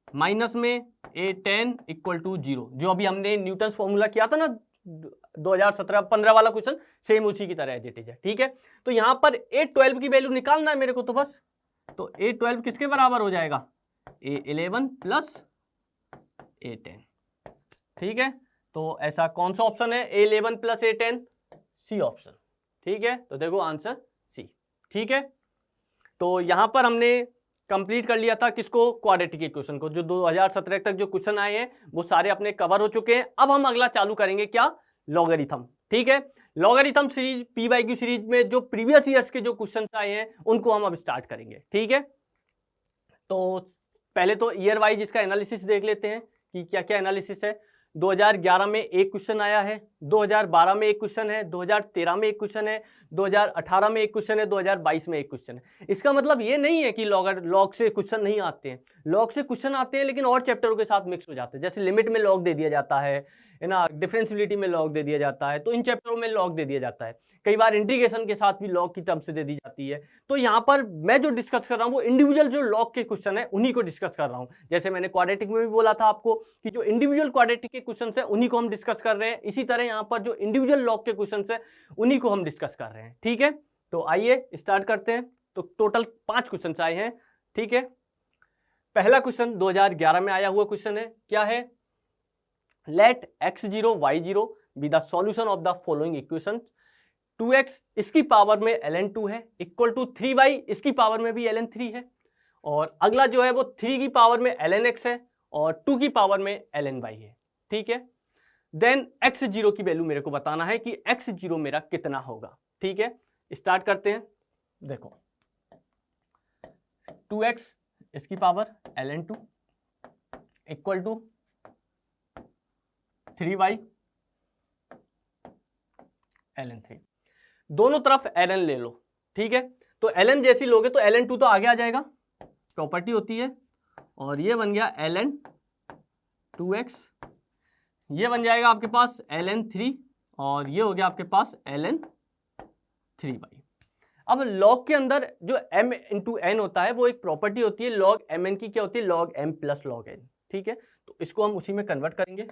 Speaker 1: माइनस में a10 इक्वल टू 0, जो अभी हमने न्यूटन्स फॉर्मूला किया था ना 2017-15 वाला क्वेश्चन, सेम उसी की तरह है जेट। ठीक है, तो यहां पर a12 की वैल्यू निकालना है मेरे को, तो बस तो a12 किसके बराबर हो जाएगा a11 प्लस a10। ठीक है, तो ऐसा कौन सा ऑप्शन है a11 plus a10, C option. ठीक है, तो देखो आंसर सी। ठीक है, तो यहां पर हमने कंप्लीट कर लिया था किसको क्वाड्रेटिक इक्वेशन को, जो 2017 तक जो क्वेश्चन आए हैं वो सारे अपने कवर हो चुके हैं। अब हम अगला चालू करेंगे क्या लॉगरिथम। ठीक है, लॉगरिथम सीरीज पीवाईक्यू सीरीज में जो प्रीवियस ईयर्स के जो क्वेश्चन आए हैं उनको हम अब स्टार्ट करेंगे। ठीक है, तो पहले तो ईयर वाइज इसका एनालिसिस देख लेते हैं कि क्या क्या एनालिसिस है। 2011 में एक क्वेश्चन आया है, 2012 में एक क्वेश्चन है, 2013 में एक क्वेश्चन है, 2018 में एक क्वेश्चन है, 2022 में एक क्वेश्चन है। इसका मतलब ये नहीं है कि लॉग से क्वेश्चन नहीं आते हैं, लॉग से क्वेश्चन आते हैं लेकिन और चैप्टरों के साथ मिक्स हो जाते हैं। जैसे लिमिट में लॉग दे दिया जाता है ना, डिफरेंशियलिटी में लॉग दे दिया जाता है, तो इन चैप्टरों में लॉग दे दिया जाता है। कई बार इंटीग्रेशन के साथ भी लॉग की टर्म्स दे दी जाती है। तो यहाँ पर मैं जो डिस्कस कर रहा हूँ वो इंडिविजुअल जो लॉग के क्वेश्चन है उन्हीं को डिस्कस कर रहा हूँ। जैसे मैंने क्वाड्रेटिक में भी बोला था आपको कि जो इंडिविजुअल क्वाड्रेटिक के क्वेश्चन है उन्हीं को हम डिस्कस कर रहे हैं, इसी तरह यहाँ पर जो इंडिविजुअल लॉग के क्वेश्चन है उन्हीं को हम डिस्कस कर रहे हैं। ठीक है, तो आइए स्टार्ट करते हैं। तो टोटल 5 क्वेश्चन आए हैं। ठीक है, पहला क्वेश्चन 2011 में आया हुआ क्वेश्चन है, क्या है, let x0 y0 be the solution of the following equation. 2x इसकी पावर में ln 2 है इक्वल टू 3y इसकी पावर में भी ln 3 है, और अगला जो है वो 3 की पावर में ln x है और 2 की पावर में ln y है। ठीक है, देन x0 की वैल्यू मेरे को बताना है कि x0 मेरा कितना होगा। ठीक है, स्टार्ट करते हैं। देखो 2x इसकी power ln 2 equal to 3y ln 3, दोनों तरफ ln ले लो। ठीक है, तो ln जैसी लोगे तो ln 2 तो आगे आ जाएगा, प्रॉपर्टी होती है, और ये बन गया ln 2x, ये बन जाएगा आपके पास ln 3, और ये हो गया आपके पास ln 3y। अब log के अंदर जो m इंटू n होता है वो एक प्रॉपर्टी होती है, log mn की क्या होती है, log m plus log n। ठीक है, तो इसको हम उसी में कन्वर्ट करेंगे,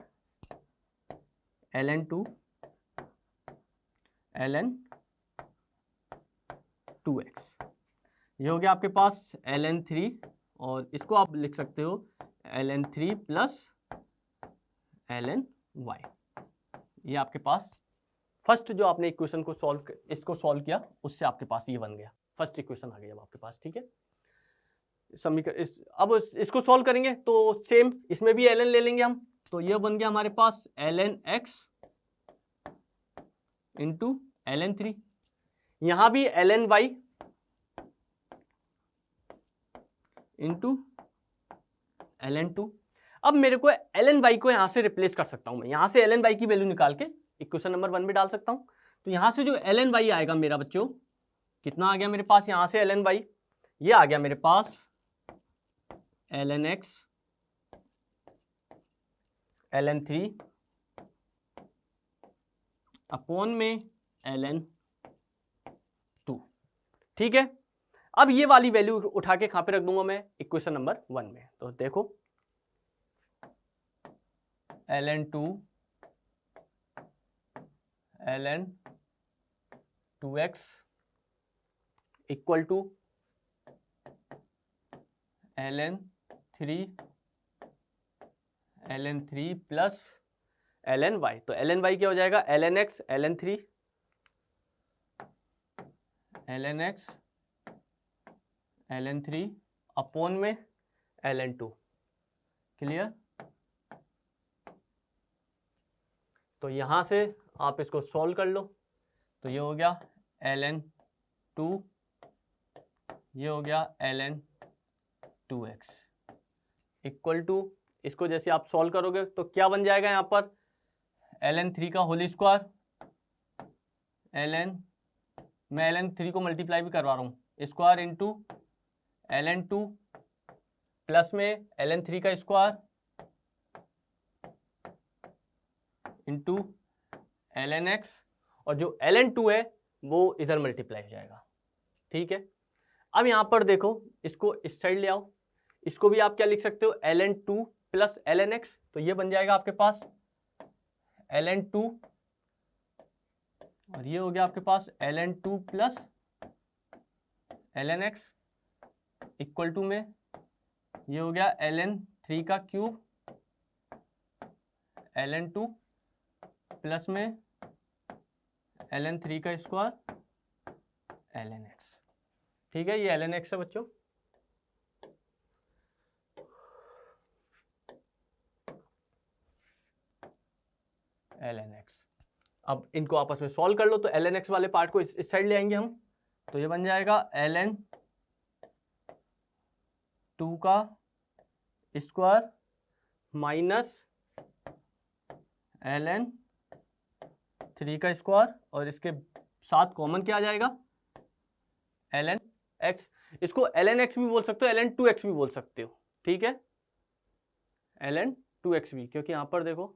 Speaker 1: ln 2 ln 2x, ये हो गया आपके पास ln 3, और इसको आप लिख सकते हो ln 3 प्लस ln y। ये आपके पास फर्स्ट जो आपने इक्वेशन को इसको सॉल्व किया उससे आपके पास ये बन गया, फर्स्ट इक्वेशन आ गई अब आपके पास। ठीक है, समीकरण अब इसको सॉल्व करेंगे तो सेम इसमें भी ln ले लेंगे हम, तो ये बन गया हमारे पास ln x इंटू ln 3, यहां भी ln y इंटू ln 2। अब मेरे को ln y को यहां से रिप्लेस कर सकता हूं, मैं यहां से ln y की वैल्यू निकाल के इक्वेशन नंबर 1 में डाल सकता हूं। तो यहां से जो ln y आएगा मेरा बच्चों, कितना आ गया मेरे पास, यहां से ln y ये आ गया मेरे पास ln x ln 3 अपॉन में ln 2। ठीक है, अब ये वाली वैल्यू उठा के कहां पे रख दूंगा मैं, इक्वेशन नंबर 1 में। तो देखो ln 2 ln 2x equal to ln 3 plus ln y। तो ln y क्या हो जाएगा, ln x ln 3 ln x ln 3 upon में ln 2। क्लियर, तो यहां से आप इसको सॉल्व कर लो, तो ये हो गया ln 2, ये हो गया ln 2x इक्वल टू, इसको जैसे आप सॉल्व करोगे तो क्या बन जाएगा यहाँ पर, ln 3 का होल स्क्वायर ln, मैं ln 3 को मल्टीप्लाई भी करवा रहा हूँ, स्क्वायर इंटू ln 2 प्लस में ln 3 का स्क्वायर इंटू ln x, और जो ln 2 है वो इधर मल्टीप्लाई हो जाएगा। ठीक है, अब यहाँ पर देखो इसको इस साइड ले आओ, इसको भी आप क्या लिख सकते हो, ln 2 प्लस ln x, तो ये बन जाएगा आपके पास ln 2, और ये हो गया आपके पास ln 2 plus ln x equal to में ये हो गया ln 3 का क्यूब ln 2 प्लस में ln 3 का स्क्वायर ln x। ठीक है, ये ln x है बच्चों। ln x, अब इनको आपस में सॉल्व कर लो, तो ln x वाले पार्ट को इस साइड ले आएंगे हम, तो ये बन जाएगा ln 2 का स्क्वायर माइनस ln 3 का स्क्वायर और इसके साथ कॉमन क्या आ जाएगा ln x। इसको ln x भी बोल सकते हो, ln 2x भी बोल सकते हो, ठीक है, ln 2x भी, क्योंकि यहां पर देखो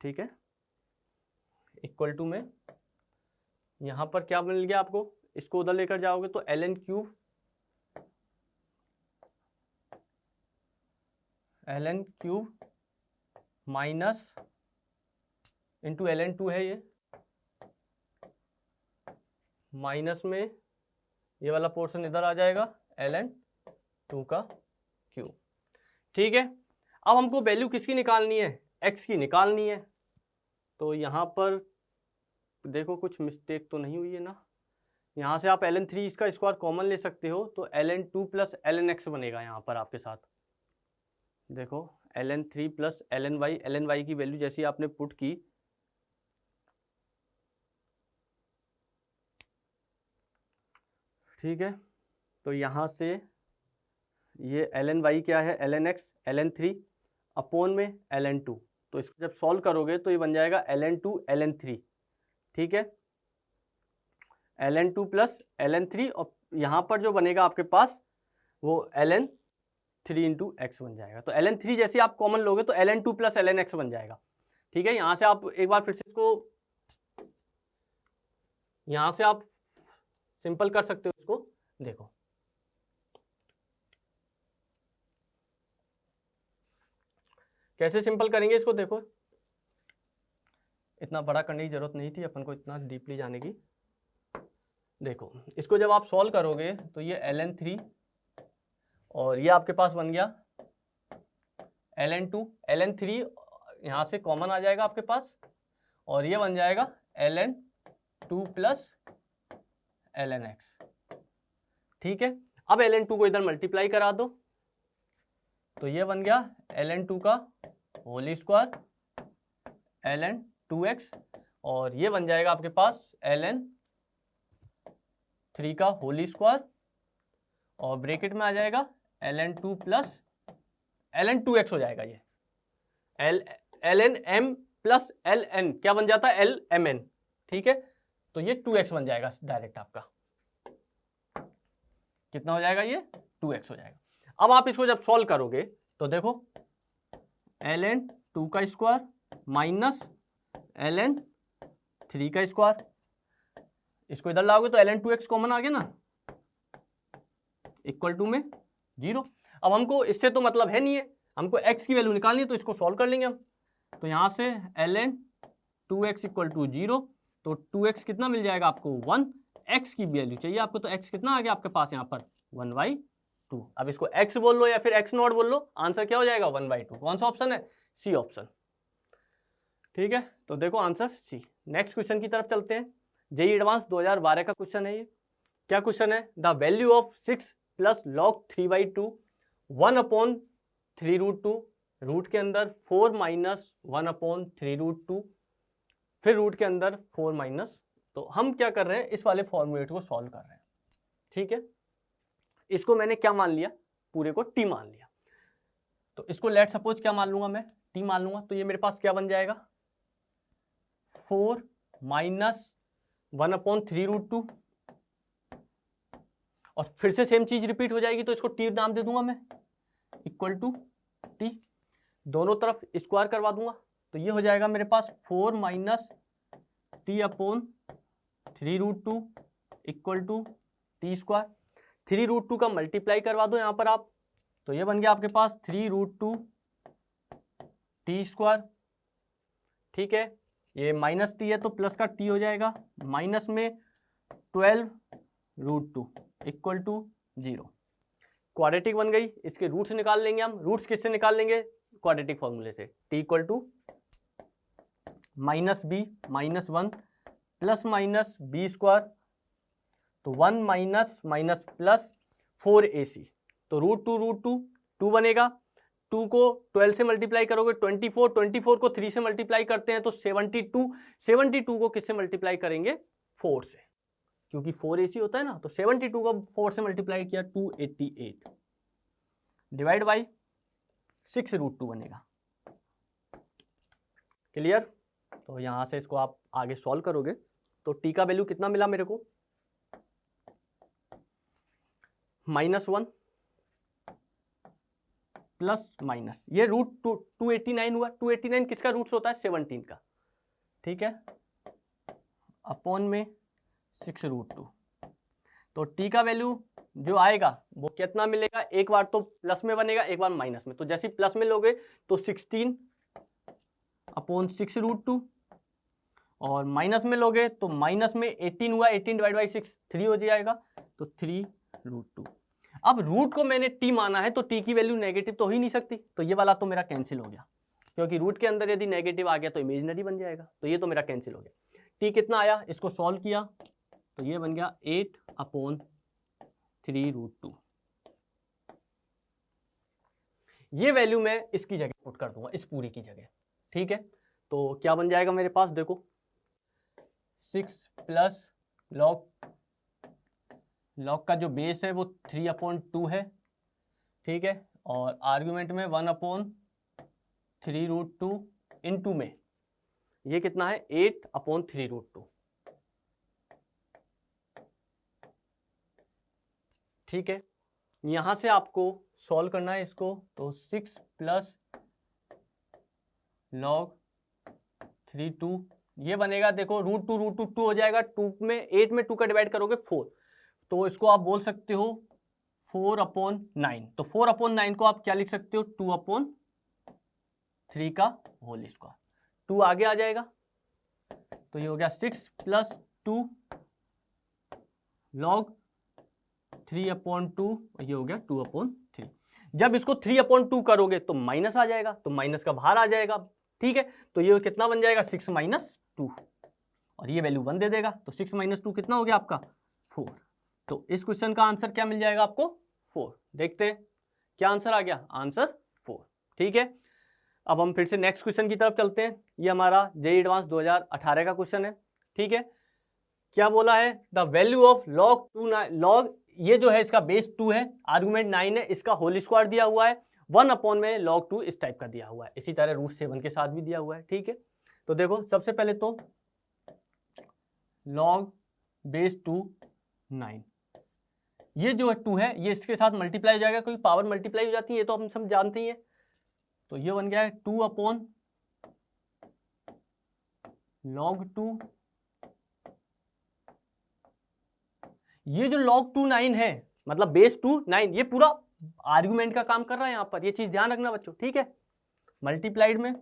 Speaker 1: ठीक है, इक्वल टू में यहां पर क्या मिल गया आपको, इसको उधर लेकर जाओगे तो ln cube minus into ln 2 है ये, माइनस में ये वाला पोर्शन इधर आ जाएगा ln 2 का क्यूब, ठीक है। अब हमको वैल्यू किसकी निकालनी है, x की निकालनी है। तो यहाँ पर देखो कुछ मिस्टेक तो नहीं हुई है ना, यहाँ से आप ln 3 इसका स्क्वायर कॉमन ले सकते हो, तो ln 2 प्लस ln x बनेगा यहाँ पर आपके साथ। देखो ln 3 प्लस ln y की वैल्यू जैसी आपने पुट की, ठीक है, तो यहाँ से ये ln y क्या है, ln x ln 3 अपॉन में ln 2, तो इसको जब सॉल्व करोगे तो ये बन जाएगा ln 2 ln 3, ठीक है, ln 2 प्लस ln 3, और यहाँ पर जो बनेगा आपके पास वो ln 3 इंटू एक्स बन जाएगा। तो ln 3 जैसे आप कॉमन लोगे तो ln 2 प्लस ln x बन जाएगा, ठीक है। यहाँ से आप एक बार फिर से इसको यहाँ से आप सिंपल कर सकते हो इसको, देखो कैसे सिंपल करेंगे इसको, देखो इतना बड़ा करने की जरूरत नहीं थी अपन को, इतना डीपली जाने की। देखो इसको जब आप सॉल्व करोगे तो ये ln 3 और ये आपके पास बन गया ln 2, ln 3 यहाँ से कॉमन आ जाएगा आपके पास, और ये बन जाएगा ln 2 प्लस ln x, ठीक है। अब ln 2 को इधर मल्टीप्लाई करा दो, तो ये बन गया ln 2 का होल स्क्वायर ln 2x, और ये बन जाएगा आपके पास ln 3 का होल स्क्वायर, और ब्रैकेट में आ जाएगा ln 2 प्लस ln 2x हो जाएगा, ये ln m प्लस ln क्या बन जाता है lmn, ठीक है। तो ये 2x बन जाएगा डायरेक्ट आपका, कितना हो जाएगा, ये 2x हो जाएगा। अब आप इसको जब सॉल्व करोगे तो देखो ln 2 का स्क्वायर माइनस ln 3 का स्क्वायर, इसको इधर लाओगे तो ln 2x कॉमन आ गया ना, इक्वल टू में 0। अब हमको इससे तो मतलब है नहीं है, हमको x की वैल्यू निकालनी है, तो इसको सॉल्व कर लेंगे हम। तो यहाँ से ln 2x इक्वल टू 0, तो 2x कितना मिल जाएगा आपको 1, x की वैल्यू चाहिए आपको, तो x कितना आ गया आपके पास यहाँ पर 1/2। अब इसको x बोल लो या फिर x नॉट बोल लो, आंसर क्या हो जाएगा 1/2। कौन सा ऑप्शन है, सी ऑप्शन, ठीक है। तो देखो आंसर सी। नेक्स्ट क्वेश्चन की तरफ चलते हैं, जेईई एडवांस 2012 का क्वेश्चन है ये। क्या क्वेश्चन है, the value of 6 plus log 3/2 1/3√2, root के अंदर 4 माइनस 1/3√2, फिर रूट के अंदर 4 माइनस, तो हम क्या कर रहे हैं, इस वाले फॉर्मूलेट को सॉल्व कर रहे हैं, ठीक है। इसको मैंने क्या मान लिया, पूरे को टी मान लिया, तो इसको लेट सपोज क्या मान लूंगा मैं, टी मान लूंगा, तो ये मेरे पास क्या बन जाएगा 4 माइनस 1/3√2, और फिर से सेम चीज रिपीट हो जाएगी, तो इसको टी नाम दे दूंगा मैं, इक्वल टू टी, दोनों तरफ स्क्वायर करवा दूंगा, तो ये हो जाएगा मेरे पास 4 minus t/3√2 equal to T square. 3√2 का मल्टीप्लाई करवा दो यहाँ पर आप, तो ये बन गया आपके पास 3√2 टी स्क्वायर, ठीक है। ये माइनस टी है तो प्लस का टी हो जाएगा, माइनस में 12√2 इक्वल टू 0। क्वाड्रेटिक बन गई, इसके रूट्स निकाल लेंगे हम। रूट्स किससे निकाल लेंगे, क्वाड्रेटिक फॉर्मूले से। T equal to minus B minus 1 plus minus B square, तो 1 माइनस माइनस प्लस 4ac, तो √2 बनेगा। 2 को 12 से मल्टीप्लाई करोगे 24 को 3 से मल्टीप्लाई करते हैं तो 72 को किससे मल्टीप्लाई करेंगे 4 से, क्योंकि 4ac होता है ना, तो 72 को 4 से मल्टीप्लाई किया 288 डिवाइड बाई 6√2 बनेगा। क्लियर? तो यहां से इसको आप आगे सॉल्व करोगे तो टी का वैल्यू कितना मिला मेरे को, -1 प्लस माइनस, ये √289 हुआ। 289 किसका रूट्स होता है, 17 का, ठीक है, अपॉन में 6√2। तो टी का वैल्यू जो आएगा वो कितना मिलेगा, एक बार तो प्लस में बनेगा, एक बार माइनस में। तो जैसे प्लस में लोगे तो 16 अपॉन 6√2, और माइनस में लोगे तो माइनस में 18 हुआ, 18 डिवाइड बाई 6 3 हो जाएगा, तो 3√2। अब रूट को मैंने टी माना है तो टी की वैल्यू नेगेटिव तो हो ही नहीं सकती, तो ये वाला तो मेरा कैंसिल हो गया, क्योंकि रूट के अंदर यदि नेगेटिव आ गया तो इमेजिनरी बन जाएगा, तो ये तो मेरा कैंसिल हो गया। टी कितना आया, इसको सॉल्व किया तो ये बन गया 8/3√2। ये वैल्यू मैं इसकी जगह पुट कर दूंगा, इस पूरी की जगह, ठीक है। तो क्या बन जाएगा मेरे पास, देखो 6 प्लस लॉग का जो बेस है वो 3/2 है, ठीक है, और आर्गुमेंट में 1/3√2 इनटू में ये कितना है 8/3√2, ठीक है। यहां से आपको सॉल्व करना है इसको, तो 6 प्लस log 3/2 ये बनेगा, देखो √2 2 हो जाएगा, 2 में 8 में 2 का डिवाइड करोगे 4, तो इसको आप बोल सकते हो 4/9। तो 4/9 को आप क्या लिख सकते हो, 2/3 का होल स्क्वायर, 2 आगे आ जाएगा, तो ये हो गया 6 प्लस 2 log 3/2, ये हो गया 2/3। जब इसको 3/2 करोगे तो माइनस आ जाएगा, तो माइनस का बाहर आ जाएगा, ठीक है। तो ये कितना बन जाएगा 6 - 2, और ये वैल्यू 1 दे देगा, तो 6 - 2 कितना हो गया आपका 4। तो इस क्वेश्चन का आंसर क्या मिल जाएगा आपको, 4। देखते हैं क्या आंसर आ गया, आंसर 4, ठीक है। अब हम फिर से नेक्स्ट क्वेश्चन की तरफ चलते हैं। ये हमारा जेईई एडवांस 2018 का क्वेश्चन है, ठीक है। क्या बोला है, द वैल्यू ऑफ log ये जो है इसका बेस 2 है, आर्गुमेंट 9 है, इसका होल स्क्वायर दिया हुआ है, 1 में log 2 इस टाइप का दिया हुआ है, इसी तरह √7 के साथ भी दिया हुआ है, ठीक है। तो देखो सबसे पहले तो log बेस 2 9, ये जो है 2 है ये इसके साथ मल्टीप्लाई हो जाएगा, कोई पावर मल्टीप्लाई हो जाती है, ये तो हम सब जानते ही हैं। तो ये बन गया है 2/log 2, ये जो log 2 9 है मतलब बेस 2 9, ये पूरा आर्गुमेंट का काम कर रहा है यहाँ पर, ये चीज ध्यान रखना बच्चों, ठीक है। मल्टीप्लाइड में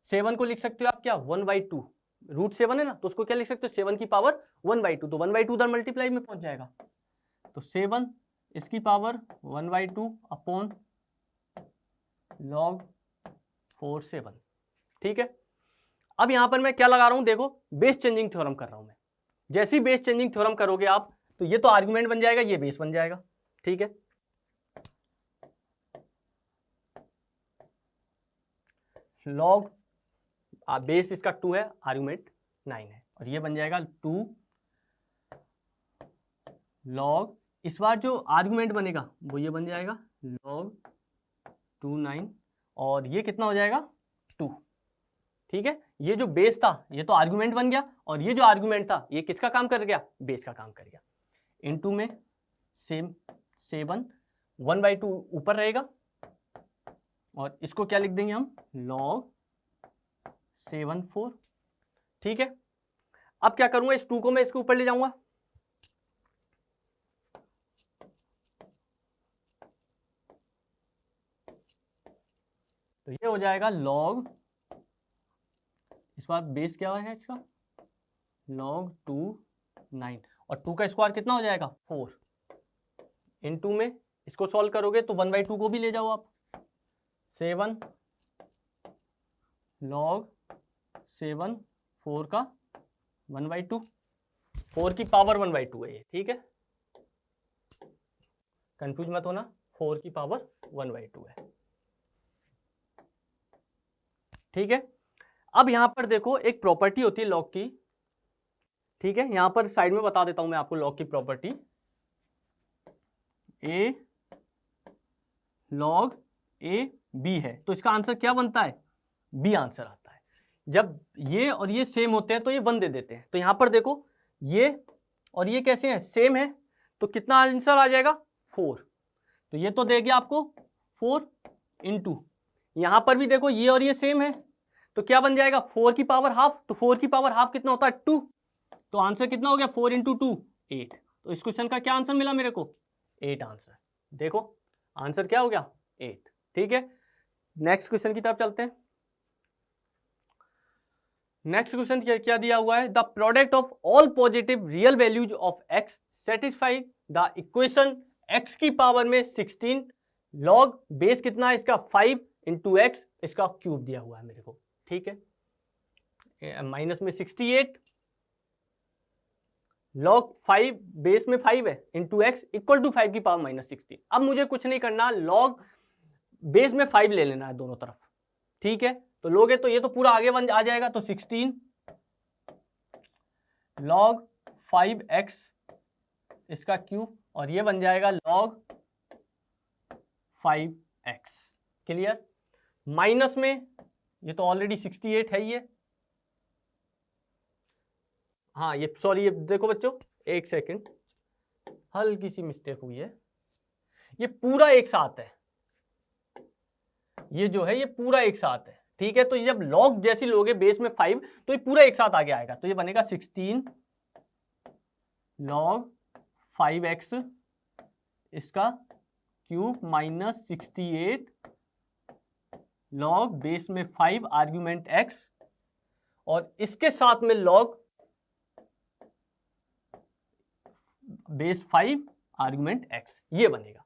Speaker 1: 7 को लिख सकते हो आप क्या 1/2, √7 है ना, तो उसको क्या लिख सकते हो 7 की पावर 1/2, तो 1/2 उधर मल्टीप्लाई में पहुंच जाएगा, तो 7 इसकी पावर 1/2 अपॉन log 4 7, ठीक है। अब यहां पर मैं क्या लगा रहा हूं, देखो बेस चेंजिंग थ्योरम कर रहा हूं मैं। जैसे ही बेस चेंजिंग थ्योरम करोगे आप तो ये तो आर्गुमेंट बन जाएगा, ये बेस बन जाएगा, ठीक है। log बेस इसका 2 है, आर्गुमेंट 9 है, और ये बन जाएगा 2 log, इस बार जो आर्गुमेंट बनेगा वो ये बन जाएगा log 2 9, और ये कितना हो जाएगा 2, ठीक है। ये जो बेस था ये तो आर्गुमेंट बन गया, और ये जो आर्गुमेंट था ये किसका काम कर गया, बेस का काम कर गया। इनटू में सेम 7 1/2 ऊपर रहेगा, और इसको क्या लिख देंगे हम log 7 4, ठीक है। अब क्या करूंगा, इस 2 को मैं इसके ऊपर ले जाऊंगा, तो ये हो जाएगा log, इस बार बेस क्या है इसका log 2 9, और 2 का स्क्वायर कितना हो जाएगा 4, इनटू में इसको सॉल्व करोगे तो 1/2 को भी ले जाओ आप, 7 log 7 4 का 1/2, 4 की पावर 1/2 है ये, ठीक है, कंफ्यूज मत होना, 4 की पावर 1/2 है, ठीक है। अब यहां पर देखो एक प्रॉपर्टी होती है लॉग की, ठीक है, यहां पर साइड में बता देता हूं मैं आपको लॉग की property, a log A B है, तो इसका आंसर क्या बनता है? बी आंसर आता है। जब ये और ये सेम होते हैं तो ये 1 दे देते हैं। तो यहाँ पर देखो ये और ये कैसे हैं? सेम है, तो कितना आंसर आ जाएगा? 4। तो ये तो देगी आपको 4 इंटू, यहाँ पर भी देखो ये और ये सेम है, तो क्या बन जाएगा? 4 की पावर हाफ। तो 4 की पावर हाफ कितना होता है? 2। तो आंसर कितना हो गया? 4 इंटू 2 8। तो इस क्वेश्चन का क्या आंसर मिला मेरे को? 8 आंसर। देखो आंसर क्या हो गया? 8। ठीक है, नेक्स्ट क्वेश्चन की तरफ चलते हैं। नेक्स्ट क्वेश्चन क्या दिया हुआ है? The product of all positive real values of x satisfy the equation x की पावर में 16 लॉग बेस कितना है इसका? 5 इंटू एक्स, इसका क्यूब दिया हुआ है मेरे को। ठीक है, माइनस में 68 लॉग 5 बेस में 5 है इंटू एक्स इक्वल टू 5 की पावर माइनस 16। अब मुझे कुछ नहीं करना, लॉग बेस में 5 ले लेना है दोनों तरफ। ठीक है, तो लोगे तो ये तो पूरा आगे आ जाएगा, तो 16 लॉग 5x इसका क्यूब, और ये बन जाएगा लॉग 5x। क्लियर? माइनस में ये तो ऑलरेडी 68 है ये, हाँ ये सॉरी, ये देखो बच्चों एक सेकंड, हल्की सी मिस्टेक हुई है। ये पूरा एक साथ है, ये जो है ये पूरा एक साथ है। ठीक है, तो ये जब लॉग जैसी लोगे बेस में 5, तो ये पूरा एक साथ आगे आएगा, तो ये बनेगा 16 लॉग 5x इसका क्यूब माइनस 68 लॉग बेस में 5 आर्ग्यूमेंट x, और इसके साथ में लॉग बेस 5 आर्ग्यूमेंट x, ये बनेगा।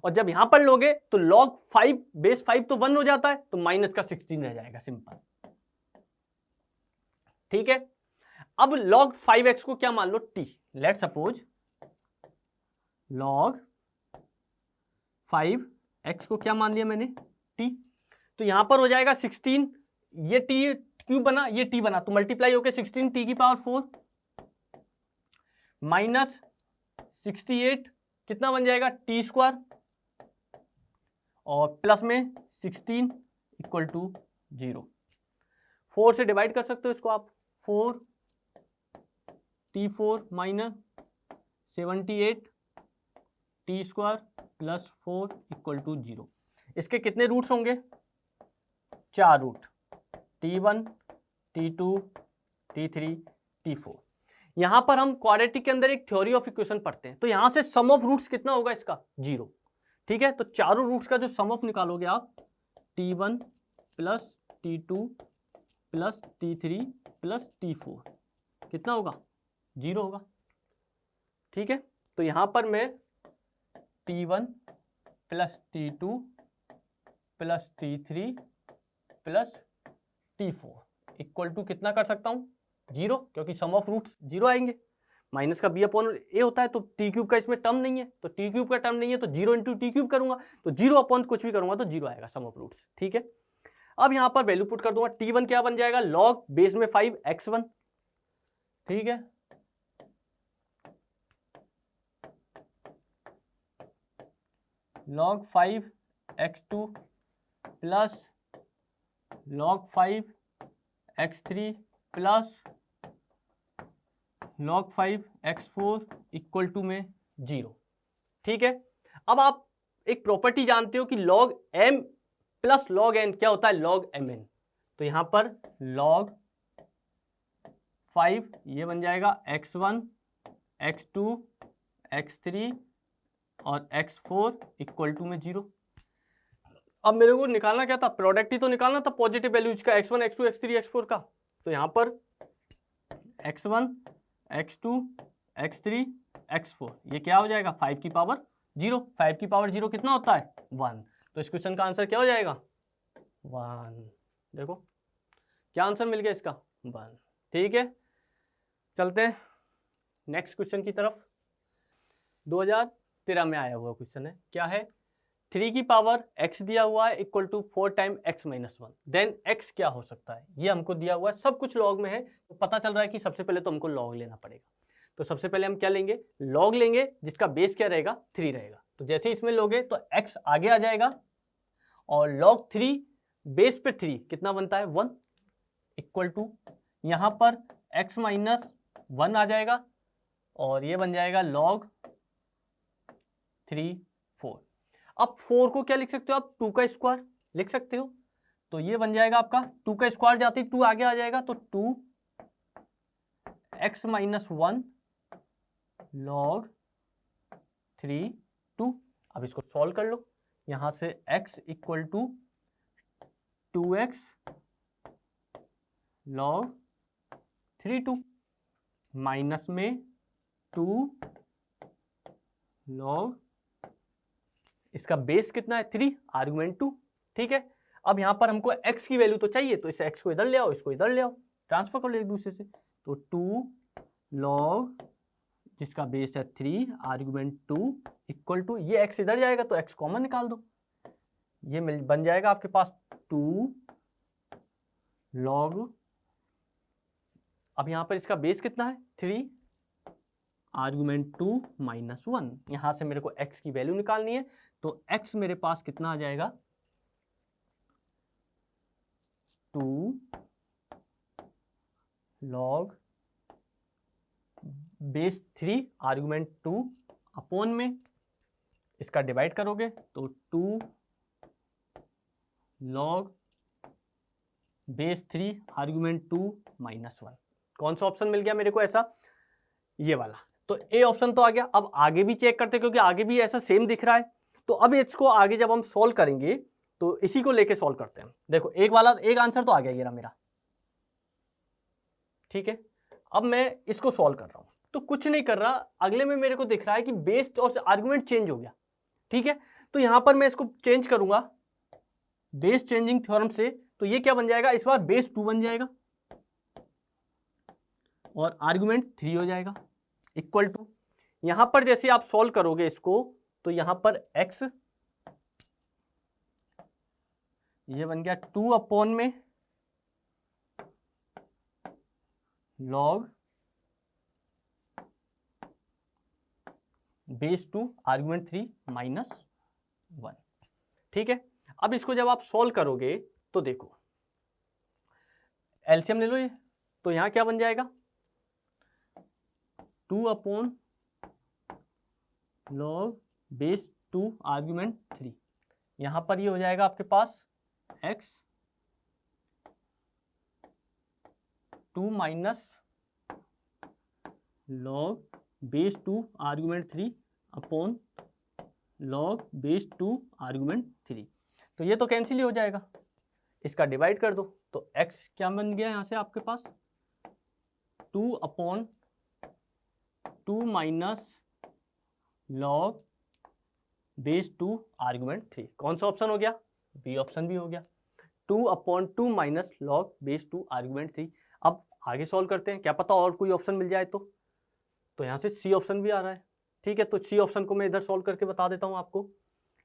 Speaker 1: और जब यहां पर लोगे तो log 5 बेस 5 तो 1 हो जाता है, तो माइनस का 16 रह जाएगा, सिंपल। ठीक है, अब log 5x को क्या मान लो? t। Let suppose log 5x को क्या मान लिया मैंने? t। तो यहां पर हो जाएगा 16, ये t क्यूब बना, ये t बना, तो मल्टीप्लाई होकर 16 t की पावर 4 माइनस 68 कितना बन जाएगा? t स्क्वायर, और प्लस में 16 इक्वल टू 0। 4 से डिवाइड कर सकते हो इसको आप, 4 t4 माइनस 78 t square plus 4 equal to 0। इसके कितने रूट्स होंगे? 4 root, t1 t2 t3 t4। यहां पर हम क्वाड्रेटिक के अंदर एक थ्योरी ऑफ इक्वेशन पढ़ते हैं, तो यहां से सम ऑफ रूट्स कितना होगा इसका? 0। ठीक है, तो चारों रूट्स का जो सम ऑफ निकालोगे आप, t1 plus t2 plus t3 plus t4 कितना होगा? 0 होगा। ठीक है, तो यहां पर मैं t1 plus t2 plus t3 plus t4 equal to कितना कर सकता हूं? 0, क्योंकि सम ऑफ रूट्स 0 आएंगे। माइनस का b अपॉन a होता है, तो t क्यूब का इसमें टर्म नहीं है, तो t क्यूब का टर्म नहीं है, तो 0 इंटू टी क्यूब करूंगा, तो 0 अपॉन कुछ भी करूंगा तो 0 आएगा, सम ऑफ रूट्स। ठीक है, अब यहां पर वैल्यू पुट कर दूंगा, t1 क्या बन जाएगा? लॉग बेस में 5 x1। ठीक है, log 5 x2 plus log 5 x3 plus log 5 x4 equal to में 0। ठीक है, अब आप एक प्रॉपर्टी जानते हो कि log m plus log n क्या होता है? log mn। तो यहां पर log 5 ये बन जाएगा x1 x2 x3 और x4 इक्वल टू में 0। अब मेरे को निकालना क्या था? प्रोडक्ट ही तो निकालना था पॉजिटिव वैल्यूज का, x1 x2 x3 x4 का। तो यहां पर x1 x2 x3 x4 ये क्या हो जाएगा? 5 की पावर 0। 5 की पावर 0 कितना होता है? 1। तो इस क्वेश्चन का आंसर क्या हो जाएगा? 1। देखो क्या आंसर मिल गया इसका? 1। ठीक है, चलते हैं नेक्स्ट क्वेश्चन की तरफ। 2013 में आया हुआ क्वेश्चन है, क्या है? 3 की पावर x दिया हुआ है equal to 4 time x minus 1, then x क्या हो सकता है? ये हमको दिया हुआ है, सब कुछ लॉग में है, तो पता चल रहा है कि सबसे पहले तो हमको लॉग लेना पड़ेगा। तो सबसे पहले हम क्या लेंगे? लॉग लेंगे, जिसका बेस क्या रहेगा? 3 रहेगा। तो जैसे इसमें लोगे तो x आगे आ जाएगा, और log 3 बेस पे 3 कितना बनता है 1 इक्वल टू यहाँ पर x माइनस 1 आ जाएगा और ये बन जाएगा log 3 4। अब 4 को क्या लिख सकते हो आप 2 का स्क्वायर लिख सकते हो, तो ये बन जाएगा आपका 2 का स्क्वायर जाते ही 2 आगे आ जाएगा, तो 2x माइनस 1 log 3 2। अब इसको सॉल्व कर लो, यहां से x equal to 2x log 3 2 minus में 2 log, इसका बेस कितना है 3, आर्गुमेंट 2। ठीक है, अब यहां पर हमको x की वैल्यू तो चाहिए, तो इस x को इधर ले आओ, इसको इधर ले आओ, ट्रांसफर कर लो एक दूसरे से, तो 2 log जिसका बेस है 3 आर्गुमेंट 2 इक्वल टू, ये x इधर जाएगा तो x कॉमन निकाल दो, ये बन जाएगा आपके पास 2 log, अब यहां पर इसका बेस कितना है 3 आर्गुमेंट 2 माइनस 1, यहां से मेरे को x की वैल्यू निकालनी है, तो x मेरे पास कितना आ जाएगा 2 log बेस 3 आर्गुमेंट 2 अपॉन में इसका डिवाइड करोगे तो 2 log बेस 3 आर्गुमेंट 2 माइनस 1। कौन सा ऑप्शन मिल गया मेरे को ऐसा, ये वाला, तो ए ऑप्शन तो आ गया। अब आगे भी चेक करते हैं क्योंकि आगे भी ऐसा सेम दिख रहा है, तो अब इसको आगे जब हम सॉल्व करेंगे तो इसी को लेके सॉल्व करते हैं। देखो एक आंसर तो आ गया ये मेरा, ठीक है। अब मैं इसको सॉल्व कर रहा हूं, तो कुछ नहीं कर रहा, अगले में मेरे को दिख रहा है कि बेस और आर्गुमेंट चेंज हो गया, ठीक है। तो यहां पर मैं इसको चेंज करूंगा बेस चेंजिंग थ्योरम से, तो ये क्या बन जाएगा, इस बार बेस 2 बन जाएगा और आर्गुमेंट 3 हो जाएगा इक्वल टू, यहां पर जैसे आप सॉल्व करोगे इसको, तो यहां पर x ये बन गया 2 अपॉन में log बेस 2 आर्गुमेंट 3 माइनस 1, ठीक है। अब इसको जब आप सॉल्व करोगे तो देखो एलसीएम ले लो ये, तो यहां क्या बन जाएगा 2 अपॉन log बेस 2 आर्गुमेंट 3, यहां पर ये हो जाएगा आपके पास x 2 minus log base 2 argument 3 upon log base 2 argument 3, तो ये तो कैंसिल ही हो जाएगा, इसका डिवाइड कर दो, तो x क्या बन गया यहां से आपके पास 2 upon 2 minus log base 2 argument 3। कौन सा ऑप्शन हो गया, बी ऑप्शन भी हो गया, 2 upon 2 minus log base 2 argument 3। अब आगे सॉल्व करते हैं, क्या पता और कोई ऑप्शन मिल जाए, तो यहाँ से सी ऑप्शन भी आ रहा है, ठीक है। तो सी ऑप्शन को मैं इधर सॉल्व करके बता देता हूँ आपको।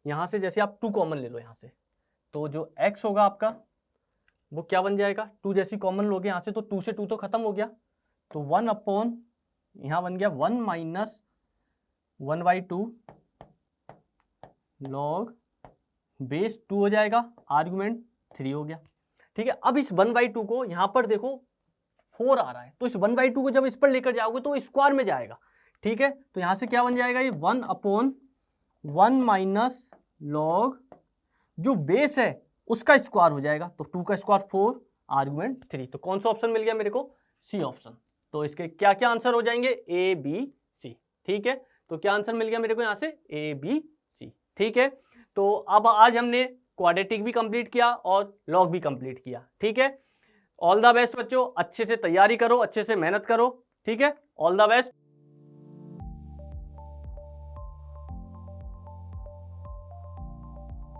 Speaker 1: यहाँ से जैसे आप 2 कॉमन ले लो यहाँ से, तो जो x होगा आपका वो क्या बन जाएगा, 2 जैसी कॉमन लोगे यहाँ से, तो 2 से 2 तो खत्म हो गया, तो 1 अपॉन यहाँ बन गया 1 माइनस 1/2 log बेस 2 हो जाएगा, आर्गुमेंट 3 हो गया, ठीक है। अब इस 1/2 को यहाँ पर देखो 4 आ रहा है, तो इस 1/2 को जब इस पर लेकर जाओगे तो स्क्वायर में जाएगा, ठीक है। तो यहाँ से क्या बन जाएगा, ये 1 अपॉन 1 माइनस log जो बेस है उसका स्क्वायर हो जाएगा, तो 2 का स्क्वायर 4 आर्गुमेंट 3। तो कौन सा ऑप्शन मिल गया मेरे को, सी ऑप्शन। तो इसके क्या क्या आंसर हो जाएंगे, ए बी सी, ठीक है। तो क्या आंसर मिल गया मेरे को यहाँ से, ए बी सी, ठीक है। तो अब आज हमने क्वाड्रेटिक भी कंप्लीट किया और लॉग भी कंप्लीट किया, ठीक है। ऑल द बेस्ट बच्चों, अच्छे से तैयारी करो, अच्छे से मेहनत करो, ठीक है। All the best.